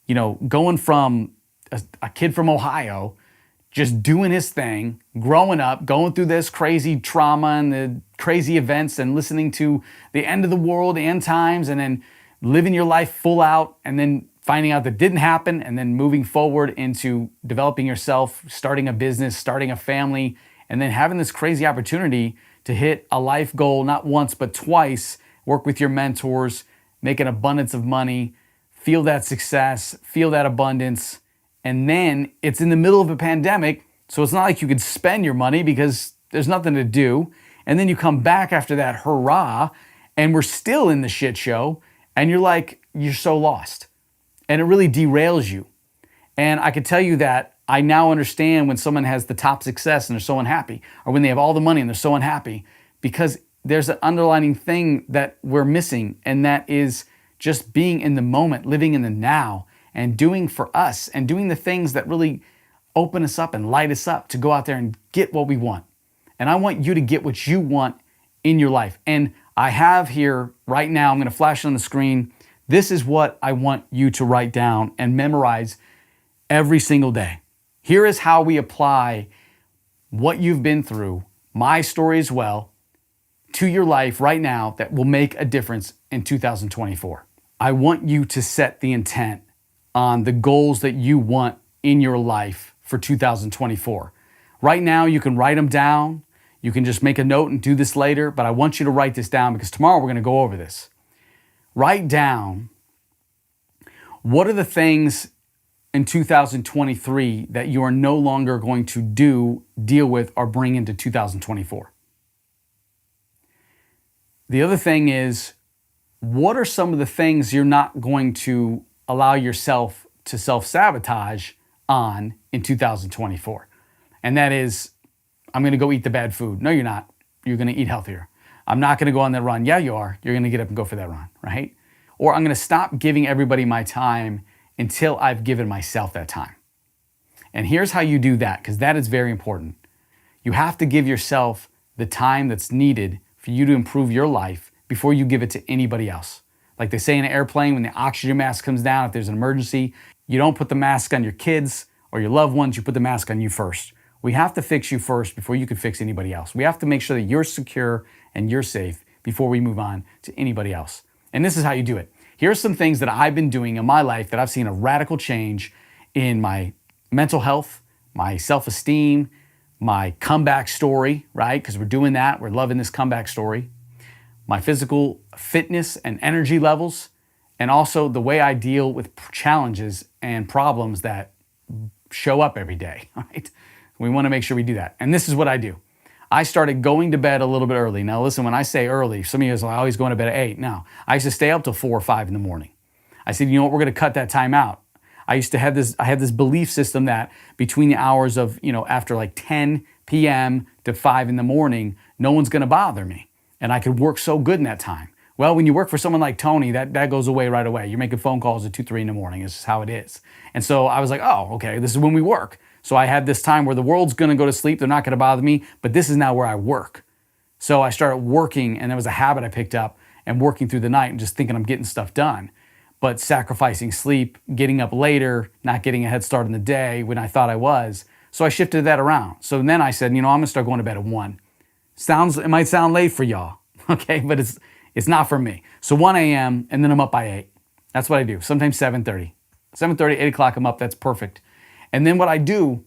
going from a kid from Ohio, just doing his thing, growing up, going through this crazy trauma and the crazy events and listening to the end of the world, end times, and then living your life full out and then finding out that didn't happen and then moving forward into developing yourself, starting a business, starting a family, and then having this crazy opportunity to hit a life goal, not once, but twice, work with your mentors, make an abundance of money, feel that success, feel that abundance. And then it's in the middle of a pandemic, so it's not like you could spend your money because there's nothing to do. And then you come back after that hurrah, and we're still in the shit show, and you're so lost. And it really derails you. And I can tell you that I now understand when someone has the top success and they're so unhappy, or when they have all the money and they're so unhappy, because there's an underlying thing that we're missing, and that is just being in the moment, living in the now, and doing for us, and doing the things that really open us up and light us up to go out there and get what we want. And I want you to get what you want in your life. And I have here right now, I'm going to flash it on the screen. This is what I want you to write down and memorize every single day. Here is how we apply what you've been through, my story as well, to your life right now that will make a difference in 2024. I want you to set the intent on the goals that you want in your life for 2024. Right now, you can write them down. You can just make a note and do this later, but I want you to write this down because tomorrow we're going to go over this. Write down what are the things in 2023 that you are no longer going to deal with, or bring into 2024. The other thing is, what are some of the things you're not going to allow yourself to self-sabotage on in 2024? And that is, I'm going to go eat the bad food. No, you're not. You're going to eat healthier. I'm not going to go on that run. Yeah, you are. You're going to get up and go for that run, right? Or I'm going to stop giving everybody my time until I've given myself that time. And here's how you do that, because that is very important. You have to give yourself the time that's needed for you to improve your life before you give it to anybody else. Like they say in an airplane, when the oxygen mask comes down, if there's an emergency, you don't put the mask on your kids or your loved ones, you put the mask on you first. We have to fix you first before you can fix anybody else. We have to make sure that you're secure and you're safe before we move on to anybody else. And this is how you do it. Here's some things that I've been doing in my life that I've seen a radical change in my mental health, my self-esteem, my comeback story, right? Because we're doing that. We're loving this comeback story. My physical fitness and energy levels, and also the way I deal with challenges and problems that show up every day, right? We want to make sure we do that. And this is what I do. I started going to bed a little bit early. Now listen, when I say early, some of you guys are always going to bed at 8. No, I used to stay up till 4 or 5 in the morning. I said, you know what, we're going to cut that time out. I had this belief system that between the hours of, after like 10 p.m. to 5 in the morning, no one's going to bother me. And I could work so good in that time. Well, when you work for someone like Tony, that goes away right away. You're making phone calls at 2, 3 in the morning. It's just how it is. And so I was like, oh, okay, this is when we work. So I had this time where the world's going to go to sleep. They're not going to bother me, but this is now where I work. So I started working, and that was a habit I picked up, and working through the night and just thinking I'm getting stuff done, but sacrificing sleep, getting up later, not getting a head start in the day when I thought I was. So I shifted that around. So then I said, I'm going to start going to bed at 1. It might sound late for y'all, okay, but it's not for me. So 1 a.m. and then I'm up by 8. That's what I do. Sometimes 7:30. 7:30, 8 o'clock, I'm up. That's perfect. And then what I do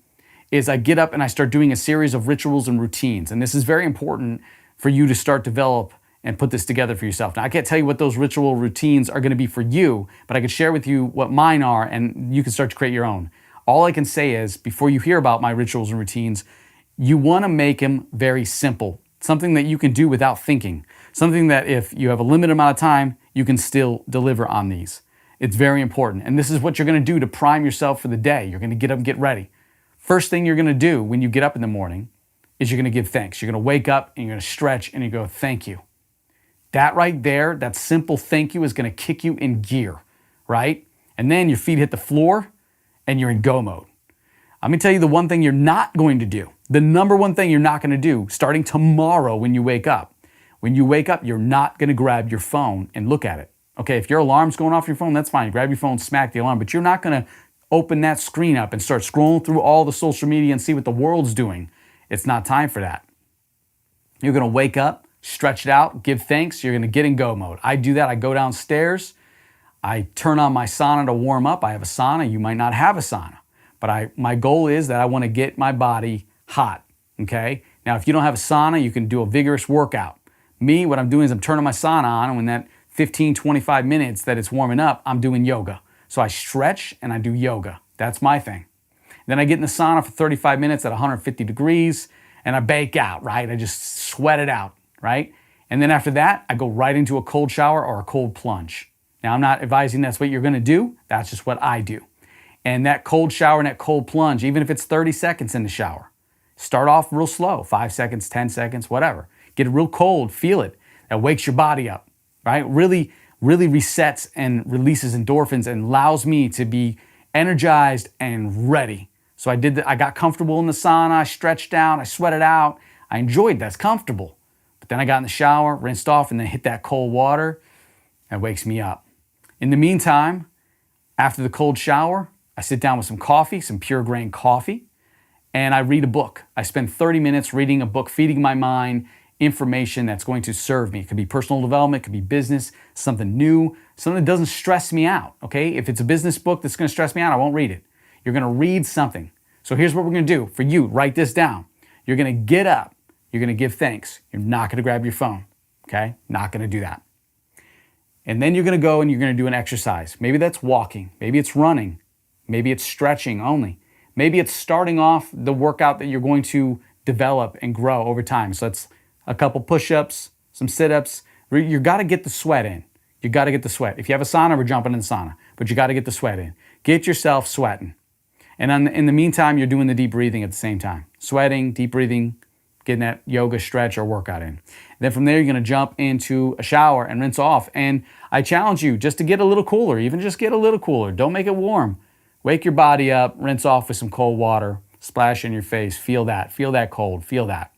is I get up and I start doing a series of rituals and routines. And this is very important for you to start develop and put this together for yourself. Now, I can't tell you what those ritual routines are going to be for you, but I can share with you what mine are, and you can start to create your own. All I can say is, before you hear about my rituals and routines, you want to make them very simple. Something that you can do without thinking. Something that if you have a limited amount of time, you can still deliver on these. It's very important. And this is what you're going to do to prime yourself for the day. You're going to get up and get ready. First thing you're going to do when you get up in the morning is you're going to give thanks. You're going to wake up and you're going to stretch and you go, thank you. That right there, that simple thank you is going to kick you in gear, right? And then your feet hit the floor and you're in go mode. I'm going to tell you the one thing you're not going to do. The number one thing you're not going to do starting tomorrow when you wake up. When you wake up, you're not going to grab your phone and look at it. Okay, if your alarm's going off your phone, that's fine. Grab your phone, smack the alarm, but you're not going to open that screen up and start scrolling through all the social media and see what the world's doing. It's not time for that. You're going to wake up, stretch it out, give thanks. You're going to get in go mode. I do that. I go downstairs. I turn on my sauna to warm up. I have a sauna. You might not have a sauna, but my goal is that I want to get my body hot, okay? Now, if you don't have a sauna, you can do a vigorous workout. Me, what I'm doing is I'm turning my sauna on, and when that 15, 25 minutes that it's warming up, I'm doing yoga. So I stretch and I do yoga. That's my thing. Then I get in the sauna for 35 minutes at 150 degrees and I bake out, right? I just sweat it out, right? And then after that, I go right into a cold shower or a cold plunge. Now, I'm not advising that's what you're going to do. That's just what I do. And that cold shower and that cold plunge, even if it's 30 seconds in the shower, start off real slow, 5 seconds, 10 seconds, whatever. Get it real cold, feel it. That wakes your body up. Right? Really resets and releases endorphins and allows me to be energized and ready. So I did that. I got comfortable in the sauna. I stretched out. I sweated out. I enjoyed that. It's comfortable. But then I got in the shower, rinsed off, and then hit that cold water. That wakes me up. In the meantime, after the cold shower, I sit down with some coffee, some pure grain coffee, and I read a book. I spend 30 minutes reading a book, feeding my mind information that's going to serve me. It could be personal development, it could be business, something new, something that doesn't stress me out, okay? If it's a business book that's going to stress me out, I won't read it. You're going to read something. So here's what we're going to do for you. Write this down. You're going to get up. You're going to give thanks. You're not going to grab your phone, okay? Not going to do that. And then you're going to go and you're going to do an exercise. Maybe that's walking. Maybe it's running. Maybe it's stretching only. Maybe it's starting off the workout that you're going to develop and grow over time. So that's a couple push-ups, some sit-ups. You got to get the sweat in. You got to get the sweat. If you have a sauna, we're jumping in the sauna, but you got to get the sweat in. Get yourself sweating. And in the meantime, you're doing the deep breathing at the same time. Sweating, deep breathing, getting that yoga stretch or workout in. Then from there, you're going to jump into a shower and rinse off. And I challenge you just to get a little cooler, even just get a little cooler. Don't make it warm. Wake your body up, rinse off with some cold water, splash in your face. Feel that cold, feel that.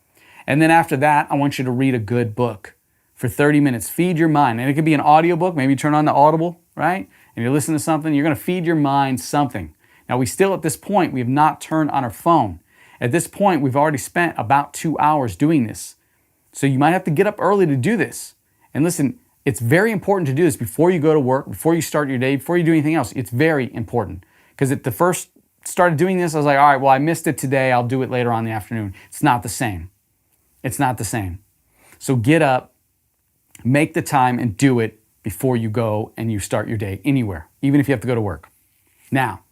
And then after that, I want you to read a good book for 30 minutes. Feed your mind. And it could be an audiobook. Maybe you turn on the Audible, right? And you're listening to something. You're going to feed your mind something. Now, we still, at this point, we have not turned on our phone. At this point, we've already spent about 2 hours doing this. So you might have to get up early to do this. And listen, it's very important to do this before you go to work, before you start your day, before you do anything else. It's very important. Because at the first started doing this, I was like, all right, well, I missed it today. I'll do it later on in the afternoon. It's not the same. It's not the same. So get up, make the time, and do it before you go and you start your day anywhere, even if you have to go to work. Now,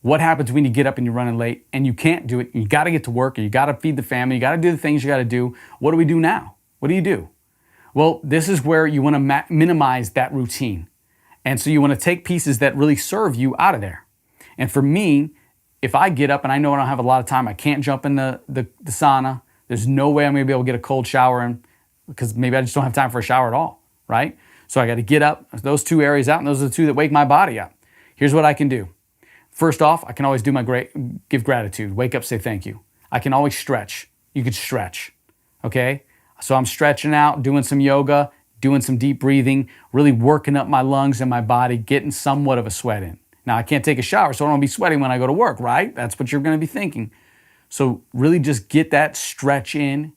what happens when you get up and you're running late and you can't do it? You got to get to work, or you got to feed the family, you got to do the things you got to do. What do we do now? What do you do? Well, this is where you want to minimize that routine. And so you want to take pieces that really serve you out of there. And for me, if I get up and I know I don't have a lot of time, I can't jump in the sauna. There's no way I'm going to be able to get a cold shower in, because maybe I just don't have time for a shower at all, right? So I got to get up, those two areas out, and those are the two that wake my body up. Here's what I can do. First off, I can always do give gratitude. Wake up, say thank you. I can always stretch. You could stretch, okay? So I'm stretching out, doing some yoga, doing some deep breathing, really working up my lungs and my body, getting somewhat of a sweat in. Now, I can't take a shower, so I don't be sweating when I go to work, right? That's what you're going to be thinking. So really just get that stretch in,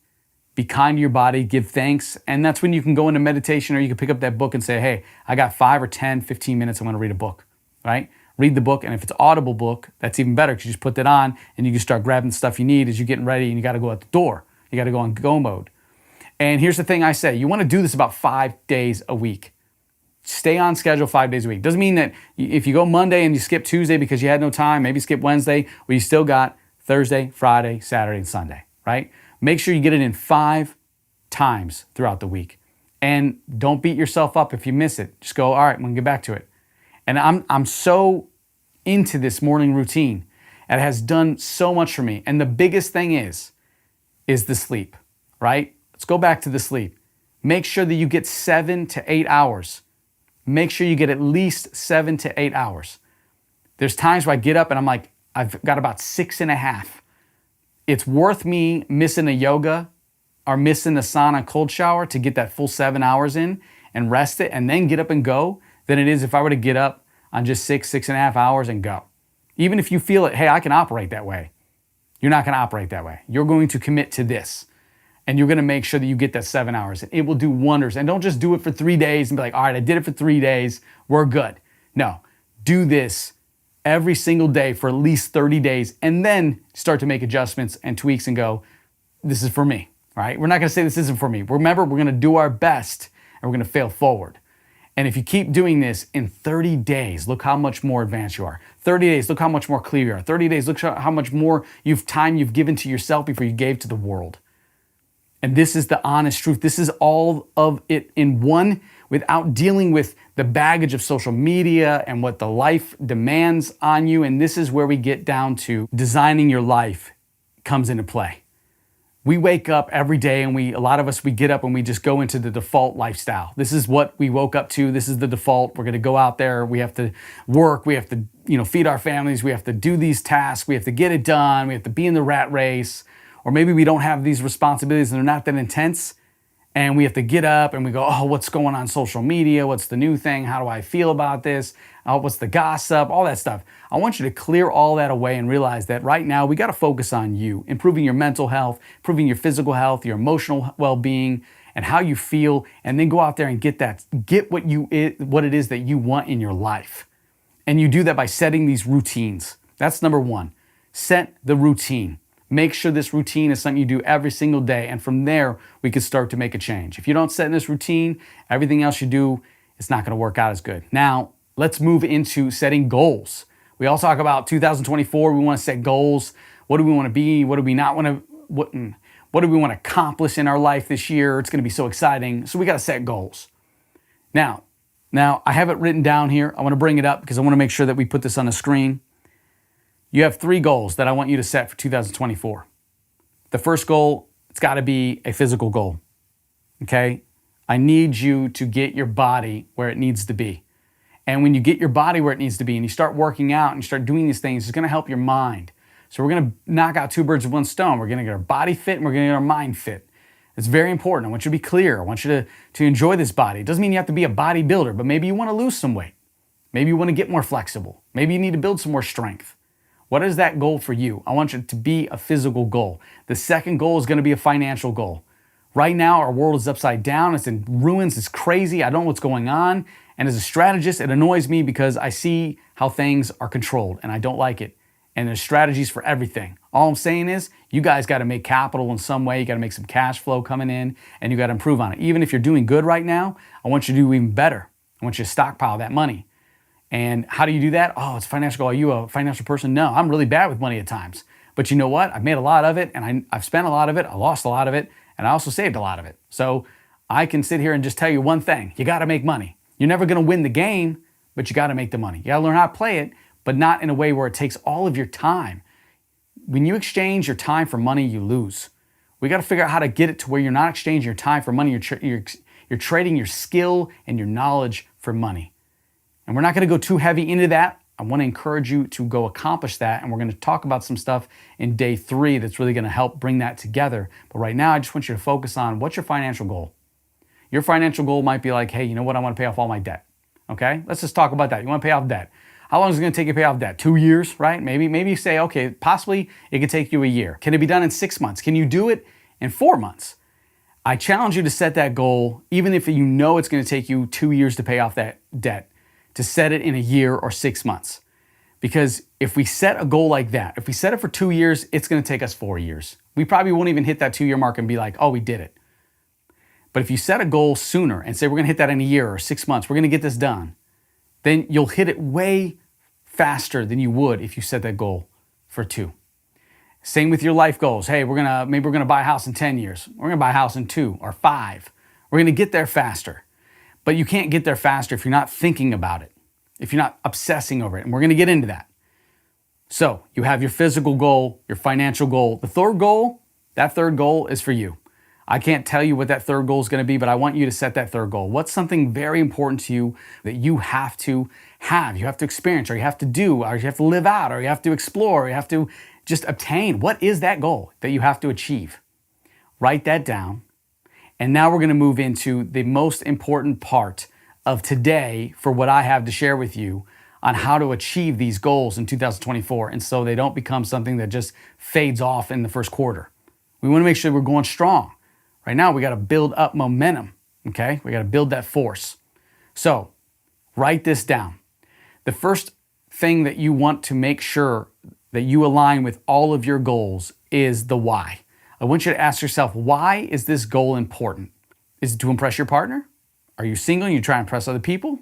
be kind to your body, give thanks, and that's when you can go into meditation, or you can pick up that book and say, hey, I got 5 or 10, 15 minutes, I'm going to read a book, right? Read the book, and if it's an audible book, that's even better, because you just put that on and you can start grabbing the stuff you need as you're getting ready and you got to go out the door. You got to go on go mode. And here's the thing I say, you want to do this about 5 days a week. Stay on schedule 5 days a week. Doesn't mean that if you go Monday and you skip Tuesday because you had no time, maybe skip Wednesday, well, you still got Thursday, Friday, Saturday, and Sunday, right? Make sure you get it in 5 times throughout the week. And don't beat yourself up if you miss it. Just go, all right, I'm going to get back to it. And I'm so into this morning routine. It has done so much for me. And the biggest thing is the sleep, right? Let's go back to the sleep. Make sure that you get 7 to 8 hours. Make sure you get at least 7 to 8 hours. There's times where I get up and I'm like, I've got about 6.5. It's worth me missing a yoga or missing the sauna cold shower to get that full 7 hours in and rest it and then get up and go than it is if I were to get up on just 6.5 hours and go. Even if you feel it, hey, I can operate that way. You're not going to operate that way. You're going to commit to this. And you're going to make sure that you get that 7 hours. It will do wonders. And don't just do it for 3 days and be like, all right, I did it for 3 days. We're good. No, do this every single day for at least 30 days and then start to make adjustments and tweaks and go, this is for me, all right? We're not going to say this isn't for me. Remember, we're going to do our best and we're going to fail forward. And if you keep doing this in 30 days, look how much more advanced you are. 30 days, look how much more clear you are. 30 days, look how much more time you've given to yourself before you gave to the world. And this is the honest truth. This is all of it in one, without dealing with the baggage of social media and what the life demands on you. And this is where we get down to designing your life comes into play. We wake up every day and a lot of us get up and we just go into the default lifestyle. This is what we woke up to. This is the default. We're going to go out there. We have to work. We have to, feed our families. We have to do these tasks. We have to get it done. We have to be in the rat race. Or maybe we don't have these responsibilities and they're not that intense. And we have to get up and we go, oh, what's going on social media? What's the new thing? How do I feel about this? What's the gossip? All that stuff. I want you to clear all that away and realize that right now we got to focus on you, improving your mental health, improving your physical health, your emotional well-being, and how you feel, and then go out there and get what it is that you want in your life. And you do that by setting these routines. That's number one. Set the routine. Make sure this routine is something you do every single day. And from there, we can start to make a change. If you don't set this routine, everything else you do, it's not going to work out as good. Now, let's move into setting goals. We all talk about 2024. We want to set goals. What do we want to be? What do we not want to, what do we want to accomplish in our life this year? It's going to be so exciting. So we got to set goals. Now, I have it written down here. I want to bring it up because I want to make sure that we put this on the screen. You have 3 goals that I want you to set for 2024. The first goal, it's got to be a physical goal, okay? I need you to get your body where it needs to be. And when you get your body where it needs to be and you start working out and you start doing these things, it's going to help your mind. So we're going to knock out 2 birds with 1 stone. We're going to get our body fit and we're going to get our mind fit. It's very important. I want you to be clear. I want you to enjoy this body. It doesn't mean you have to be a bodybuilder, but maybe you want to lose some weight. Maybe you want to get more flexible. Maybe you need to build some more strength. What is that goal for you? I want you to be a physical goal. The second goal is going to be a financial goal. Right now, our world is upside down. It's in ruins. It's crazy. I don't know what's going on. And as a strategist, it annoys me because I see how things are controlled and I don't like it. And there's strategies for everything. All I'm saying is you guys got to make capital in some way. You got to make some cash flow coming in, and you got to improve on it. Even if you're doing good right now, I want you to do even better. I want you to stockpile that money. And how do you do that? Oh, it's financial goal. Are you a financial person? No, I'm really bad with money at times. But you know what? I've made a lot of it, and I've spent a lot of it. I lost a lot of it, and I also saved a lot of it. So I can sit here and just tell you one thing. You got to make money. You're never going to win the game, but you got to make the money. You got to learn how to play it, but not in a way where it takes all of your time. When you exchange your time for money, you lose. We got to figure out how to get it to where you're not exchanging your time for money. You're trading your skill and your knowledge for money. And we're not going to go too heavy into that. I want to encourage you to go accomplish that. And we're going to talk about some stuff in day 3 that's really going to help bring that together. But right now, I just want you to focus on what's your financial goal. Your financial goal might be like, hey, you know what? I want to pay off all my debt. Okay, let's just talk about that. You want to pay off debt. How long is it going to take you to pay off debt? 2 years, right? Maybe you say, okay, possibly it could take you a year. Can it be done in 6 months? Can you do it in 4 months? I challenge you to set that goal, even if you know it's going to take you 2 years to pay off that debt, to set it in a year or 6 months. Because if we set a goal like that, if we set it for 2 years, it's going to take us 4 years. We probably won't even hit that 2-year mark and be like, oh, we did it. But if you set a goal sooner and say, we're going to hit that in a year or 6 months, we're going to get this done, then you'll hit it way faster than you would if you set that goal for 2. Same with your life goals. Hey, maybe we're gonna buy a house in 10 years. We're gonna buy a house in 2 or 5. We're gonna get there faster. But you can't get there faster if you're not thinking about it, if you're not obsessing over it. And we're gonna get into that. So you have your physical goal, your financial goal. The third goal, that third goal is for you. I can't tell you what that third goal is going to be, but I want you to set that third goal. What's something very important to you that you have to have, you have to experience, or you have to do, or you have to live out, or you have to explore, or you have to just obtain? What is that goal that you have to achieve? Write that down. And now we're going to move into the most important part of today for what I have to share with you on how to achieve these goals in 2024, and so they don't become something that just fades off in the first quarter. We want to make sure we're going strong. Right now, we got to build up momentum, okay? We got to build that force. So, write this down. The first thing that you want to make sure that you align with all of your goals is the why. I want you to ask yourself, why is this goal important? Is it to impress your partner? Are you single and you try to impress other people?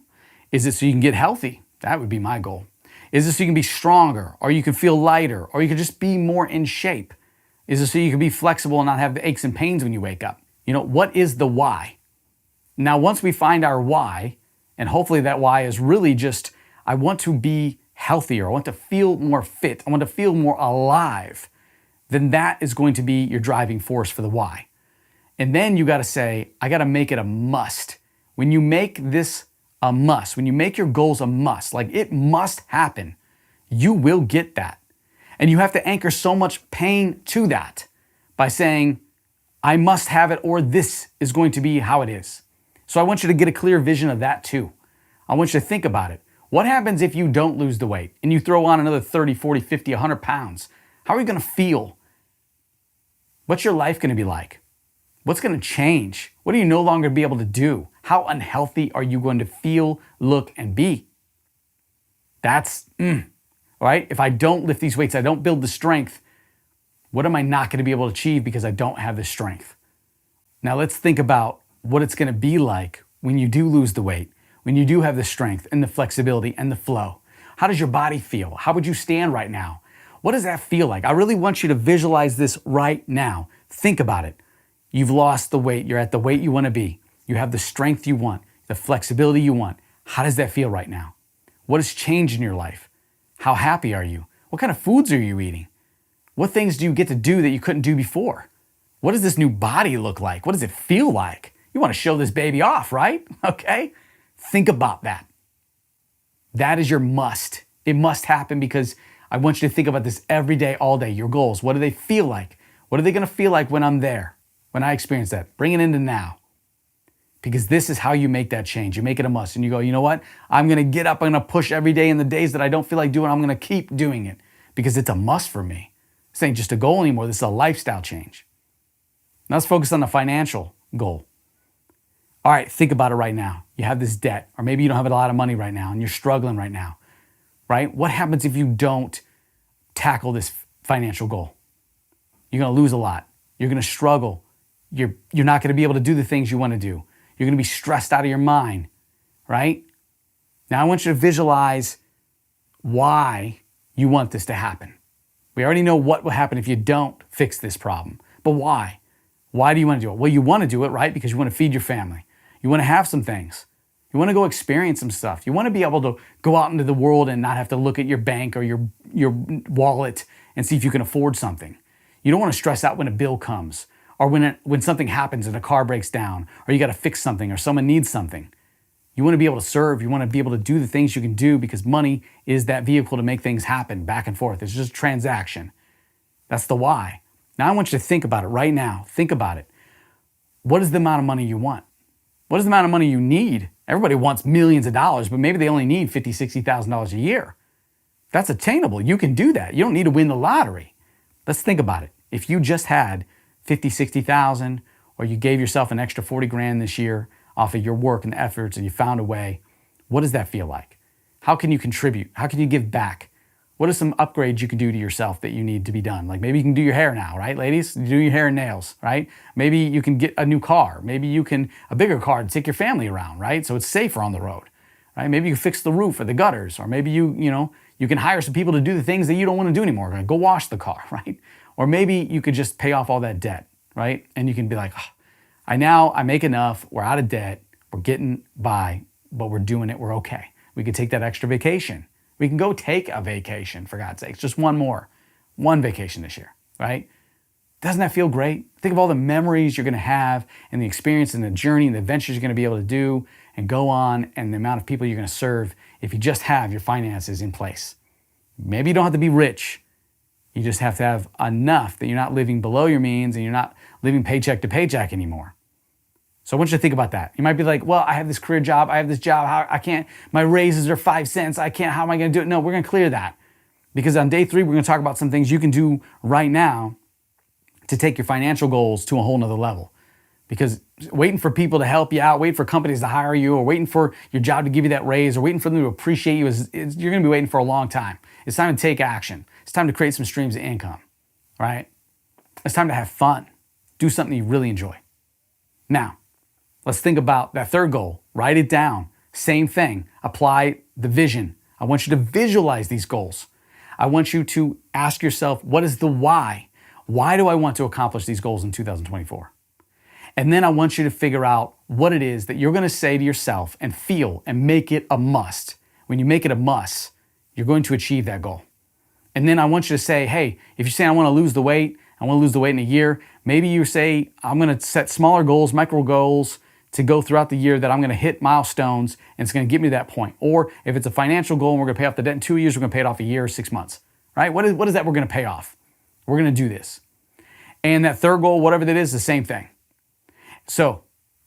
Is it so you can get healthy? That would be my goal. Is it so you can be stronger, or you can feel lighter, or you can just be more in shape? Is it so you can be flexible and not have the aches and pains when you wake up? You know, what is the why? Now, once we find our why, and hopefully that why is really just, I want to be healthier, I want to feel more fit, I want to feel more alive, then that is going to be your driving force for the why. And then you got to say, I got to make it a must. When you make this a must, when you make your goals a must, like it must happen, you will get that. And you have to anchor so much pain to that by saying, I must have it, or this is going to be how it is. So I want you to get a clear vision of that too. I want you to think about it. What happens if you don't lose the weight and you throw on another 30, 40, 50, 100 pounds? How are you going to feel? What's your life going to be like? What's going to change? What are you no longer be able to do? How unhealthy are you going to feel, look, and be? That's, right? If I don't lift these weights, I don't build the strength, what am I not going to be able to achieve because I don't have the strength? Now let's think about what it's going to be like when you do lose the weight, when you do have the strength and the flexibility and the flow. How does your body feel? How would you stand right now? What does that feel like? I really want you to visualize this right now. Think about it. You've lost the weight. You're at the weight you want to be. You have the strength you want, the flexibility you want. How does that feel right now? What has changed in your life? How happy are you? What kind of foods are you eating? What things do you get to do that you couldn't do before? What does this new body look like? What does it feel like? You want to show this baby off, right? Okay? Think about that. That is your must. It must happen because I want you to think about this every day, all day. Your goals, what do they feel like? What are they going to feel like when I'm there, when I experience that? Bring it into now. Because this is how you make that change. You make it a must. And you go, you know what? I'm going to get up. I'm going to push every day. In the days that I don't feel like doing, I'm going to keep doing it because it's a must for me. This ain't just a goal anymore. This is a lifestyle change. Now let's focus on the financial goal. All right, think about it right now. You have this debt, or maybe you don't have a lot of money right now and you're struggling right now, right? What happens if you don't tackle this financial goal. You're going to lose a lot. You're going to struggle. You're not going to be able to do the things you want to do. You're going to be stressed out of your mind, right? Now I want you to visualize why you want this to happen. We already know what will happen if you don't fix this problem, but why? Why do you want to do it? Well, you want to do it, right? Because you want to feed your family. You want to have some things. You want to go experience some stuff. You want to be able to go out into the world and not have to look at your bank or your wallet and see if you can afford something. You don't want to stress out when a bill comes or when something happens and a car breaks down or you got to fix something or someone needs something. You want to be able to serve. You want to be able to do the things you can do because money is that vehicle to make things happen back and forth. It's just a transaction. That's the why. Now I want you to think about it right now. Think about it. What is the amount of money you want? What is the amount of money you need? Everybody wants millions of dollars, but maybe they only need $50,000, $60,000 a year. That's attainable. You can do that. You don't need to win the lottery. Let's think about it. If you just had 50, 60,000, or you gave yourself an extra 40 grand this year off of your work and efforts and you found a way, what does that feel like? How can you contribute? How can you give back? What are some upgrades you can do to yourself that you need to be done? Like maybe you can do your hair now, right, ladies? Do your hair and nails, right? Maybe you can get a new car. Maybe you can, a bigger car to take your family around, right? So it's safer on the road, right? Maybe you can fix the roof or the gutters, or maybe you can hire some people to do the things that you don't want to do anymore. Like go wash the car, right? Or maybe you could just pay off all that debt, right? And you can be like, oh, I make enough, we're out of debt, we're getting by, but we're doing it, we're okay. We could take that extra vacation. We can go take a vacation, for God's sakes, just one vacation this year, right? Doesn't that feel great? Think of all the memories you're gonna have and the experience and the journey and the adventures you're gonna be able to do and go on and the amount of people you're gonna serve if you just have your finances in place. Maybe you don't have to be rich. You just have to have enough that you're not living below your means and you're not living paycheck to paycheck anymore. So I want you to think about that. You might be like, well, I have this career job. I have this job. I can't, my raises are 5 cents. I can't, how am I going to do it? No, we're going to clear that. Because on day 3, we're going to talk about some things you can do right now to take your financial goals to a whole nother level. Because waiting for people to help you out, waiting for companies to hire you, or waiting for your job to give you that raise, or waiting for them to appreciate you, you're going to be waiting for a long time. It's time to take action. It's time to create some streams of income, right? It's time to have fun. Do something you really enjoy. Now, let's think about that third goal. Write it down. Same thing. Apply the vision. I want you to visualize these goals. I want you to ask yourself, what is the why? Why do I want to accomplish these goals in 2024? And then I want you to figure out what it is that you're going to say to yourself and feel and make it a must. When you make it a must, you're going to achieve that goal. And then I want you to say, hey, if you say I want to lose the weight in a year, maybe you say I'm going to set smaller goals, micro goals, to go throughout the year that I'm going to hit milestones and it's going to get me to that point. Or if it's a financial goal and we're going to pay off the debt in 2 years, we're going to pay it off a year or 6 months, right? What is that we're going to pay off? We're going to do this. And that third goal, whatever that is, the same thing. So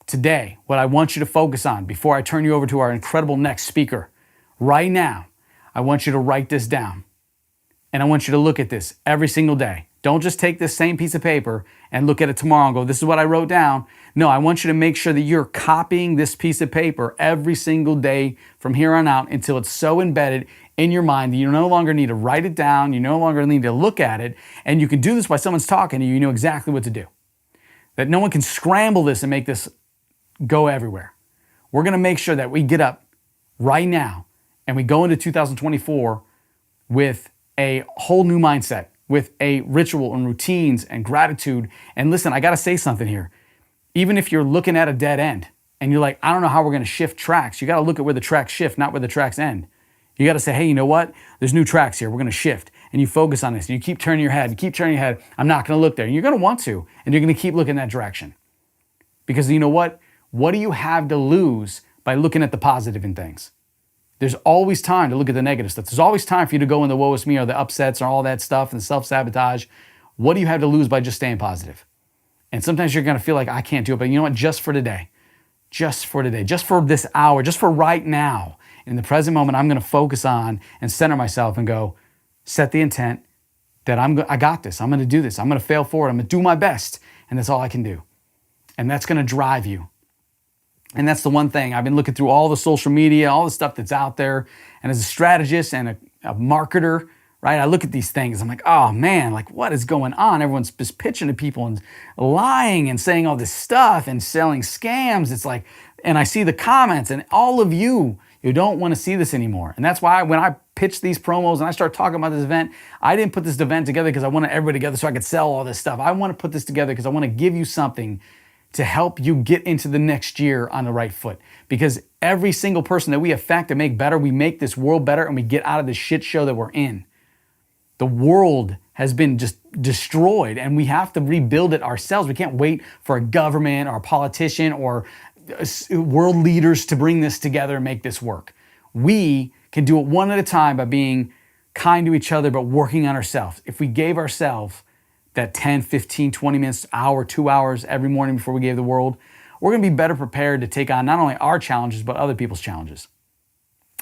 today, what I want you to focus on before I turn you over to our incredible next speaker, right now, I want you to write this down. And I want you to look at this every single day. Don't just take this same piece of paper and look at it tomorrow and go, this is what I wrote down. No, I want you to make sure that you're copying this piece of paper every single day from here on out until it's so embedded in your mind that you no longer need to write it down. You no longer need to look at it. And you can do this while someone's talking to you. You know exactly what to do. That no one can scramble this and make this go everywhere. We're going to make sure that we get up right now and we go into 2024 with a whole new mindset, with a ritual and routines and gratitude. And listen, I got to say something here. Even if you're looking at a dead end and you're like, I don't know how we're going to shift tracks, you got to look at where the tracks shift, not where the tracks end. You got to say, hey, you know what? There's new tracks here. We're going to shift. And you focus on this. And you keep turning your head. I'm not going to look there. And you're going to want to. And you're going to keep looking that direction. Because you know what? What do you have to lose by looking at the positive in things? There's always time to look at the negative stuff. There's always time for you to go in the woe is me or the upsets or all that stuff and self-sabotage. What do you have to lose by just staying positive? And sometimes you're going to feel like, I can't do it. But you know what? Just for today, just for this hour, just for right now, in the present moment, I'm going to focus on and center myself and go, set the intent that I got this. I'm going to do this. I'm going to fail forward. I'm going to do my best. And that's all I can do. And that's going to drive you. And that's the one thing. I've been looking through all the social media, all the stuff that's out there. And as a strategist and a marketer, right? I look at these things, I'm like, oh man, like what is going on? Everyone's just pitching to people and lying and saying all this stuff and selling scams. It's like, and I see the comments and all of you don't want to see this anymore. And that's why when I pitch these promos and I start talking about this event, I didn't put this event together because I wanted everybody together so I could sell all this stuff. I want to put this together because I want to give you something to help you get into the next year on the right foot. Because every single person that we affect and make better, we make this world better and we get out of the shit show that we're in. The world has been just destroyed and we have to rebuild it ourselves. We can't wait for a government or a politician or world leaders to bring this together and make this work. We can do it one at a time by being kind to each other, but working on ourselves. If we gave ourselves that 10, 15, 20 minutes, hour, 2 hours every morning before we gave the world, we're gonna be better prepared to take on not only our challenges, but other people's challenges.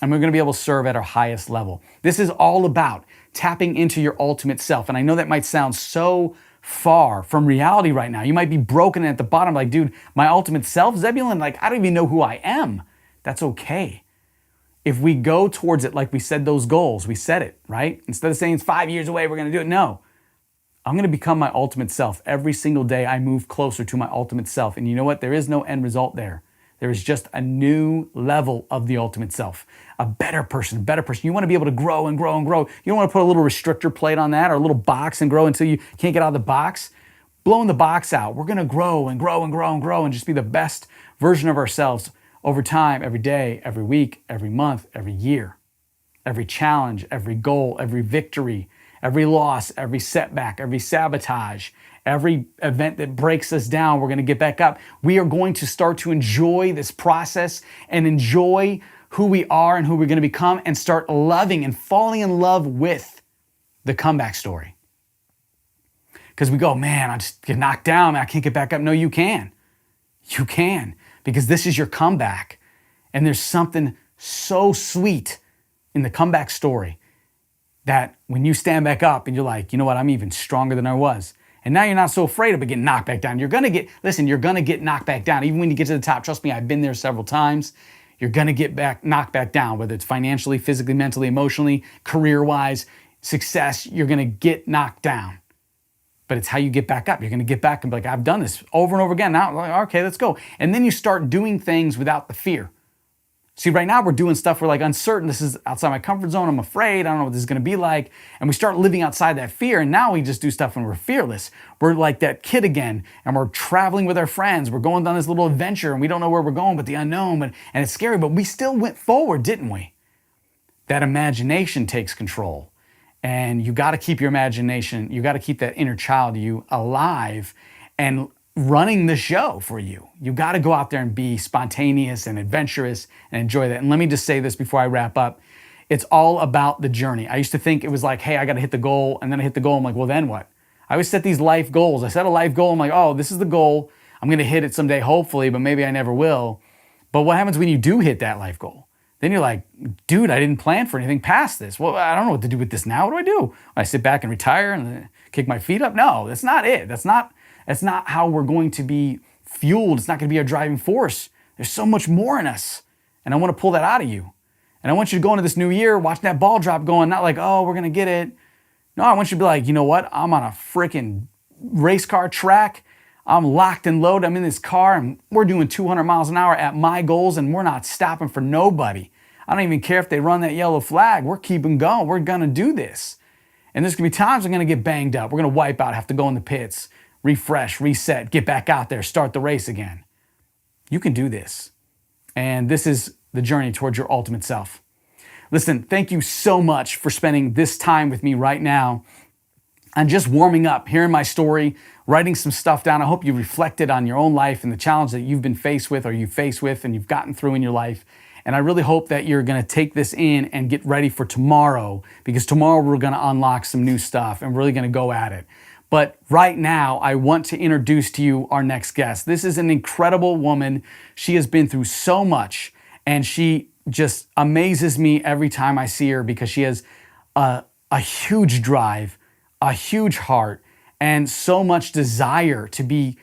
And we're gonna be able to serve at our highest level. This is all about tapping into your ultimate self. And I know that might sound so far from reality right now. You might be broken at the bottom, like, dude, my ultimate self, Zebulon, like, I don't even know who I am. That's okay. If we go towards it like we said those goals, we set it, right? Instead of saying it's 5 years away, we're gonna do it. No, I'm gonna become my ultimate self. Every single day I move closer to my ultimate self. And you know what? There is no end result there. There is just a new level of the ultimate self. A better person. You wanna be able to grow and grow and grow. You don't wanna put a little restrictor plate on that or a little box and grow until you can't get out of the box. Blowing the box out. We're gonna grow and grow and grow and grow and just be the best version of ourselves over time, every day, every week, every month, every year. Every challenge, every goal, every victory, every loss, every setback, every sabotage, every event that breaks us down, we're gonna get back up. We are going to start to enjoy this process and enjoy who we are and who we're gonna become and start loving and falling in love with the comeback story. Because we go, man, I just get knocked down, I can't get back up. No, you can. You can, because this is your comeback. And there's something so sweet in the comeback story that when you stand back up and you're like, you know what, I'm even stronger than I was. And now you're not so afraid of getting knocked back down. You're gonna get knocked back down. Even when you get to the top, trust me, I've been there several times. You're gonna get knocked back down, whether it's financially, physically, mentally, emotionally, career-wise, success, you're gonna get knocked down. But it's how you get back up. You're gonna get back and be like, I've done this over and over again. Now, okay, let's go. And then you start doing things without the fear. See, right now we're doing stuff we're like uncertain. This is outside my comfort zone. I'm afraid. I don't know what this is gonna be like. And we start living outside that fear. And now we just do stuff when we're fearless. We're like that kid again. And we're traveling with our friends. We're going down this little adventure and we don't know where we're going, but the unknown. And it's scary, but we still went forward, didn't we? That imagination takes control. And you gotta keep your imagination, you gotta keep that inner child of you alive and running the show for you. You gotta go out there and be spontaneous and adventurous and enjoy that. And let me just say this before I wrap up. It's all about the journey. I used to think it was like, hey, I gotta hit the goal, and then I hit the goal, I'm like, well, then what? I always set these life goals. I set a life goal, I'm like, oh, this is the goal. I'm gonna hit it someday, hopefully, but maybe I never will. But what happens when you do hit that life goal? Then you're like, dude, I didn't plan for anything past this. Well, I don't know what to do with this now. What do I do? I sit back and retire and kick my feet up? No, that's not it. That's not how we're going to be fueled. It's not going to be our driving force. There's so much more in us. And I want to pull that out of you. And I want you to go into this new year watching that ball drop going, not like, oh, we're going to get it. No, I want you to be like, you know what? I'm on a freaking race car track. I'm locked and loaded. I'm in this car and we're doing 200 miles an hour at my goals and we're not stopping for nobody. I don't even care if they run that yellow flag. We're keeping going. We're going to do this. And there's going to be times we're going to get banged up. We're going to wipe out, have to go in the pits, refresh, reset, get back out there, start the race again. You can do this. And this is the journey towards your ultimate self. Listen, thank you so much for spending this time with me right now. I'm just warming up, hearing my story, writing some stuff down. I hope you reflected on your own life and the challenge that you've been faced with or you face with and you've gotten through in your life. And I really hope that you're gonna take this in and get ready for tomorrow, because tomorrow we're gonna unlock some new stuff and we're really gonna go at it. But right now, I want to introduce to you our next guest. This is an incredible woman. She has been through so much and she just amazes me every time I see her, because she has a huge drive, a huge heart, and so much desire to be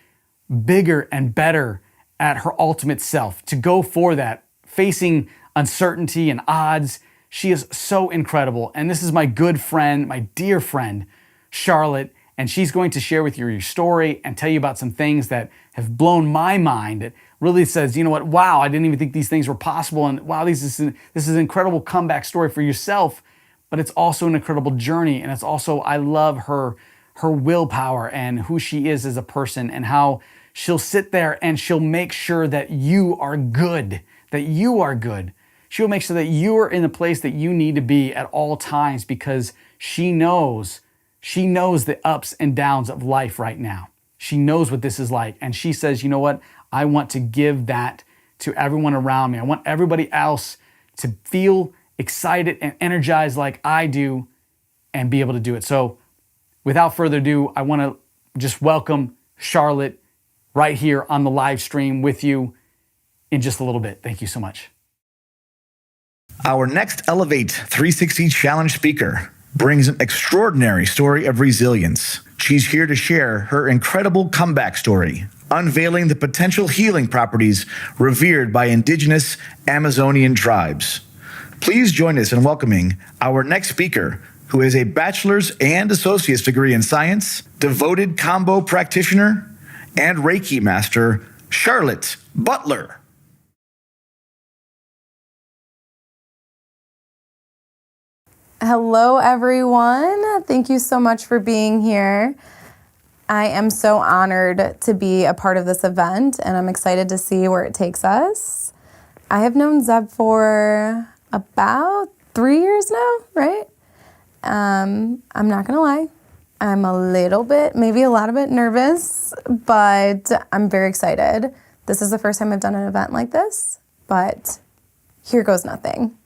bigger and better at her ultimate self, to go for that, facing uncertainty and odds. She is so incredible. And this is my good friend, my dear friend, Charlotte. And she's going to share with you your story and tell you about some things that have blown my mind. It really says, you know what, wow, I didn't even think these things were possible. And wow, this is an incredible comeback story for yourself, but it's also an incredible journey. And it's also, I love her willpower and who she is as a person and how she'll sit there and she'll make sure that you are good, She'll make sure that you are in the place that you need to be at all times because she knows the ups and downs of life right now. She knows what this is like. And she says, you know what? I want to give that to everyone around me. I want everybody else to feel excited and energized like I do and be able to do it. So without further ado, I want to just welcome Charlotte right here on the live stream with you in just a little bit. Thank you so much. Our next Elevate 360 Challenge speaker brings an extraordinary story of resilience. She's here to share her incredible comeback story, unveiling the potential healing properties revered by indigenous Amazonian tribes. Please join us in welcoming our next speaker, who is a bachelor's and associate's degree in science, devoted combo practitioner, and Reiki master, Charlotte Butler. Hello, everyone. Thank you so much for being here. I am so honored to be a part of this event, and I'm excited to see where it takes us. I have known Zeb for about 3 years now, right? I'm not gonna lie. I'm a little bit, maybe a lot of bit nervous, but I'm very excited. This is the first time I've done an event like this, but here goes nothing.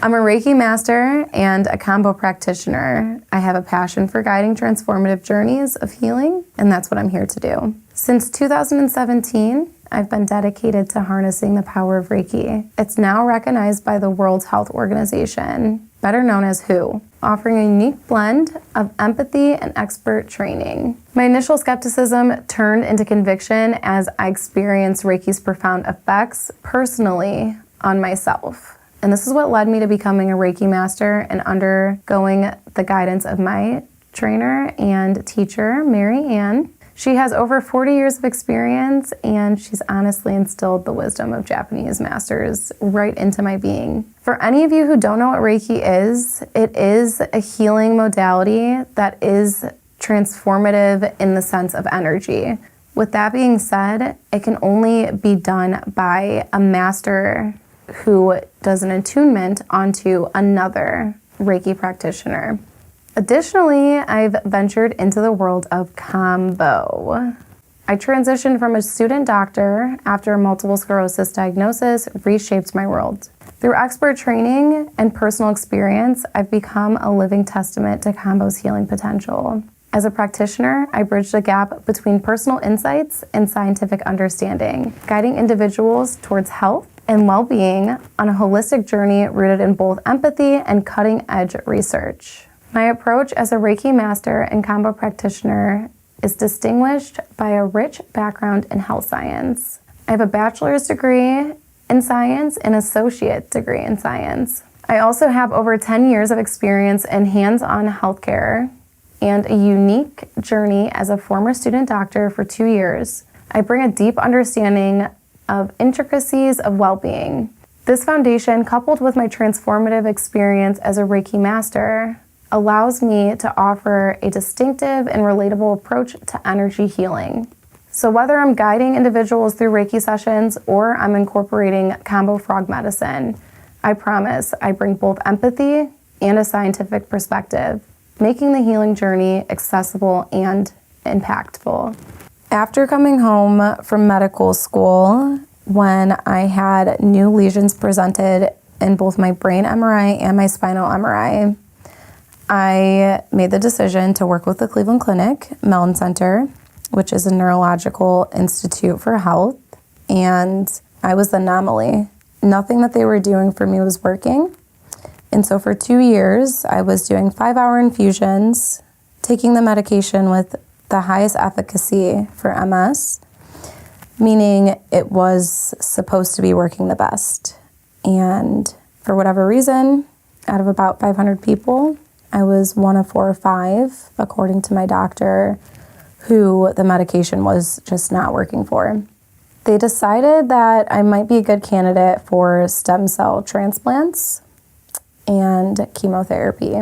I'm a Reiki master and a combo practitioner. I have a passion for guiding transformative journeys of healing, and that's what I'm here to do. Since 2017, I've been dedicated to harnessing the power of Reiki. It's now recognized by the World Health Organization, better known as WHO, offering a unique blend of empathy and expert training. My initial skepticism turned into conviction as I experienced Reiki's profound effects personally on myself. And this is what led me to becoming a Reiki master and undergoing the guidance of my trainer and teacher, Mary Ann. She has over 40 years of experience, and she's honestly instilled the wisdom of Japanese masters right into my being. For any of you who don't know what Reiki is, it is a healing modality that is transformative in the sense of energy. With that being said, it can only be done by a master who does an attunement onto another Reiki practitioner. Additionally, I've ventured into the world of combo. I transitioned from a student doctor after a multiple sclerosis diagnosis reshaped my world. Through expert training and personal experience, I've become a living testament to combo's healing potential. As a practitioner, I bridge the gap between personal insights and scientific understanding, guiding individuals towards health and well-being on a holistic journey rooted in both empathy and cutting-edge research. My approach as a Reiki master and combo practitioner is distinguished by a rich background in health science. I have a bachelor's degree in science and associate degree in science. I also have over 10 years of experience in hands-on healthcare and a unique journey as a former student doctor for 2 years. I bring a deep understanding of intricacies of well-being. This foundation, coupled with my transformative experience as a Reiki master, allows me to offer a distinctive and relatable approach to energy healing. So whether I'm guiding individuals through Reiki sessions or I'm incorporating combo frog medicine, I promise I bring both empathy and a scientific perspective, making the healing journey accessible and impactful. After coming home from medical school, when I had new lesions presented in both my brain MRI and my spinal MRI, I made the decision to work with the Cleveland Clinic, Mellon Center, which is a neurological institute for health, and I was the anomaly. Nothing that they were doing for me was working. And so for 2 years, I was doing 5-hour infusions, taking the medication with the highest efficacy for MS, meaning it was supposed to be working the best. And For whatever reason, out of about 500 people, I was one of 4 or 5, according to my doctor, who the medication was just not working for. They decided that I might be a good candidate for stem cell transplants and chemotherapy.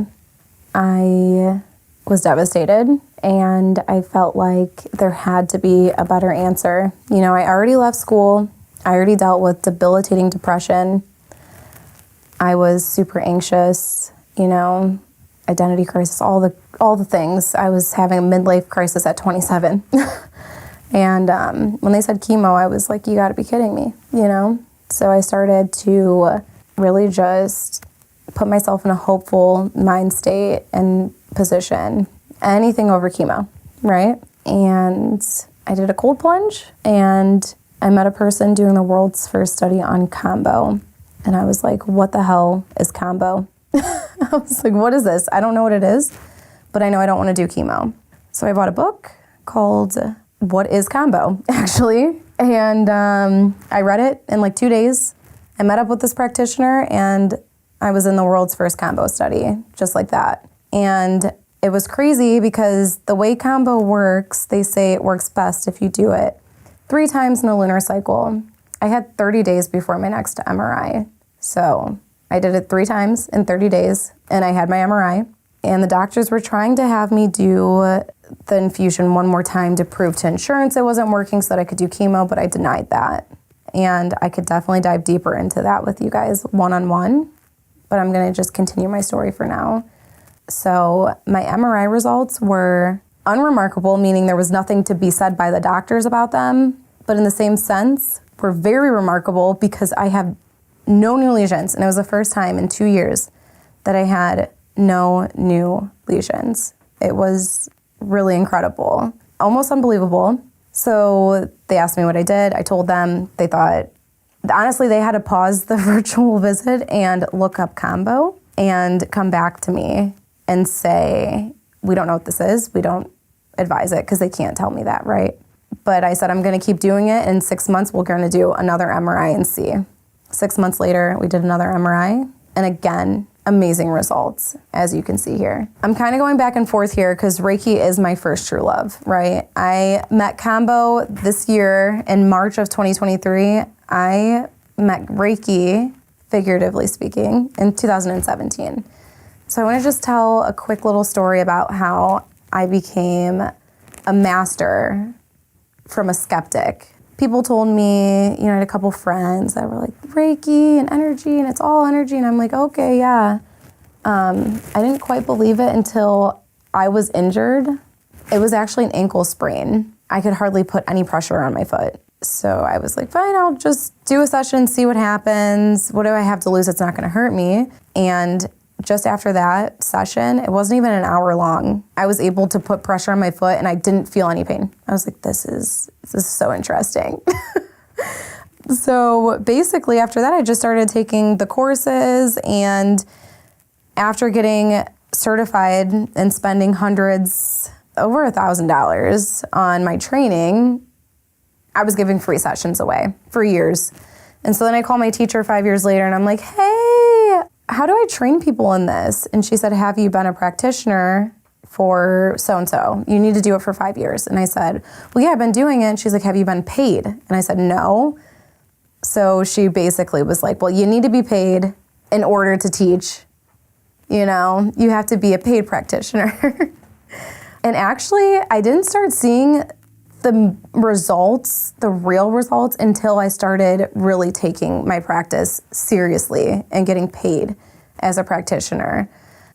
I was devastated, and I felt like there had to be a better answer. You know, I already left school. I already dealt with debilitating depression. I was super anxious, you know, identity crisis, all the things. I was having a midlife crisis at 27. And when they said chemo, I was like, you got to be kidding me, you know? So I started to really just put myself in a hopeful mind state and position. Anything over chemo, right? And I did a cold plunge, and I met a person doing the world's first study on combo. And I was like, what the hell is combo? I was like, what is this? I don't know what it is, but I know I don't want to do chemo. So I bought a book called What is Combo, actually. And I read it in like 2 days. I met up with this practitioner, and I was in the world's first combo study, just like that. And it was crazy because the way combo works, they say it works best if you do it 3 times in a lunar cycle. I had 30 days before my next MRI. So I did it 3 times in 30 days, and I had my MRI. And the doctors were trying to have me do the infusion one more time to prove to insurance it wasn't working so that I could do chemo, but I denied that. And I could definitely dive deeper into that with you guys one-on-one, but I'm gonna just continue my story for now. So my MRI results were unremarkable, meaning there was nothing to be said by the doctors about them, but in the same sense, were very remarkable because I have no new lesions, and it was the first time in 2 years that I had no new lesions. It was really incredible, almost unbelievable. So they asked me what I did. I told them. They thought, honestly, they had to pause the virtual visit and look up combo and come back to me and say, we don't know what this is. We don't advise it, because they can't tell me that, right? But I said, I'm going to keep doing it. In 6 months, we're going to do another MRI and see. 6 months later, we did another MRI. And again, amazing results, as you can see here. I'm kind of going back and forth here because Reiki is my first true love, right? I met combo this year in March of 2023. I met Reiki, figuratively speaking, in 2017. So I want to just tell a quick little story about how I became a master from a skeptic. People told me, you know, I had a couple friends that were like, Reiki and energy, and it's all energy. And I'm like, okay, yeah. I didn't quite believe it until I was injured. It was actually an ankle sprain. I could hardly put any pressure on my foot. So I was like, fine, I'll just do a session, see what happens. What do I have to lose? It's not going to hurt me. And just after that session, it wasn't even an hour long. I was able to put pressure on my foot, and I didn't feel any pain. I was like, this is so interesting. So basically after that, I just started taking the courses, and after getting certified and spending hundreds, over $1,000 on my training, I was giving free sessions away for years. And so then I called my teacher 5 years later, and I'm like, hey, how do I train people in this? And she said, have you been a practitioner for so-and-so? You need to do it for 5 years. And I said, well, yeah, I've been doing it. And she's like, have you been paid? And I said, no. So she basically was like, well, you need to be paid in order to teach. You know, you have to be a paid practitioner. And actually, I didn't start seeing the results, the real results, until I started really taking my practice seriously and getting paid as a practitioner.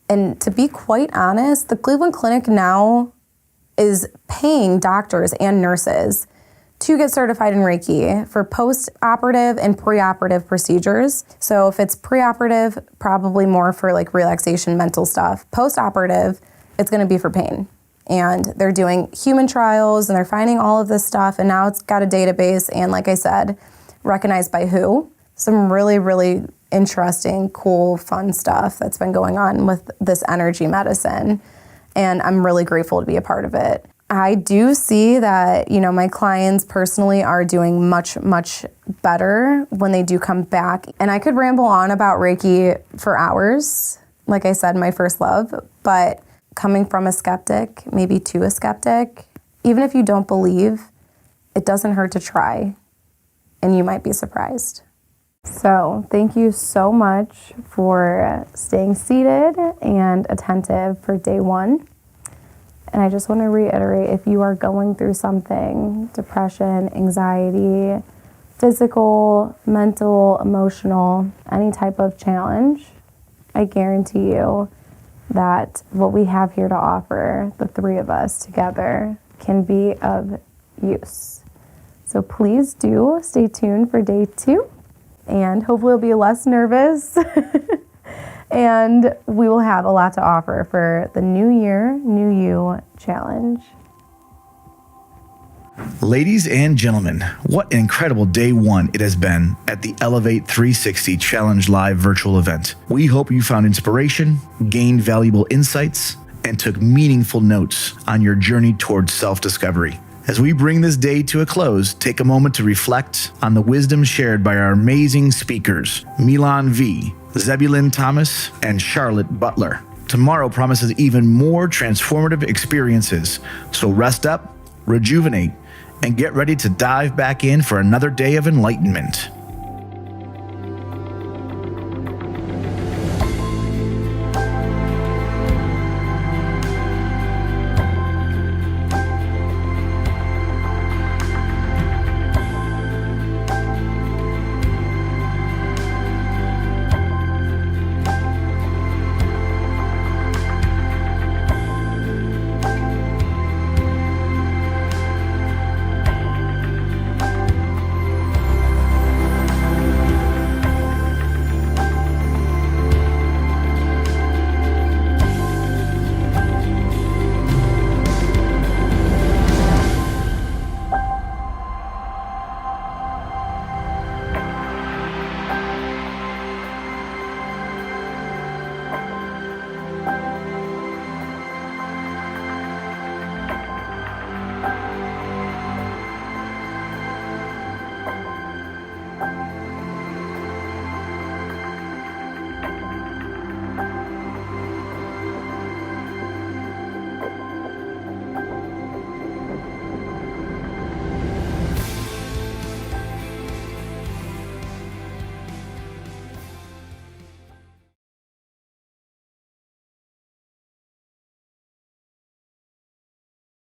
And to be quite honest, the Cleveland Clinic now is paying doctors and nurses to get certified in Reiki for post-operative and pre-operative procedures. So if it's pre-operative, probably more for like relaxation, mental stuff. Post-operative, it's gonna be for pain. And they're doing human trials, and they're finding all of this stuff, and now it's got a database, and like I said, recognized by who? Some really, really interesting, cool, fun stuff that's been going on with this energy medicine, and I'm really grateful to be a part of it. I do see that, my clients personally are doing much, much better when they do come back. And I could ramble on about Reiki for hours, like I said, my first love, but coming from a skeptic, maybe to a skeptic, even if you don't believe, it doesn't hurt to try, and you might be surprised. So thank you so much for staying seated and attentive for day 1. And I just want to reiterate, if you are going through something, depression, anxiety, physical, mental, emotional, any type of challenge, I guarantee you that what we have here to offer, the 3 of us together, can be of use. So please do stay tuned for day 2, and hopefully we'll be less nervous. And we will have a lot to offer for the New Year, New You challenge. Ladies and gentlemen, what an incredible day 1 it has been at the Elevate 360 Challenge Live virtual event. We hope you found inspiration, gained valuable insights, and took meaningful notes on your journey towards self-discovery. As we bring this day to a close, take a moment to reflect on the wisdom shared by our amazing speakers, Milan V., Zebulon Thomas, and Charlotte Butler. Tomorrow promises even more transformative experiences, so rest up, rejuvenate, and get ready to dive back in for another day of enlightenment.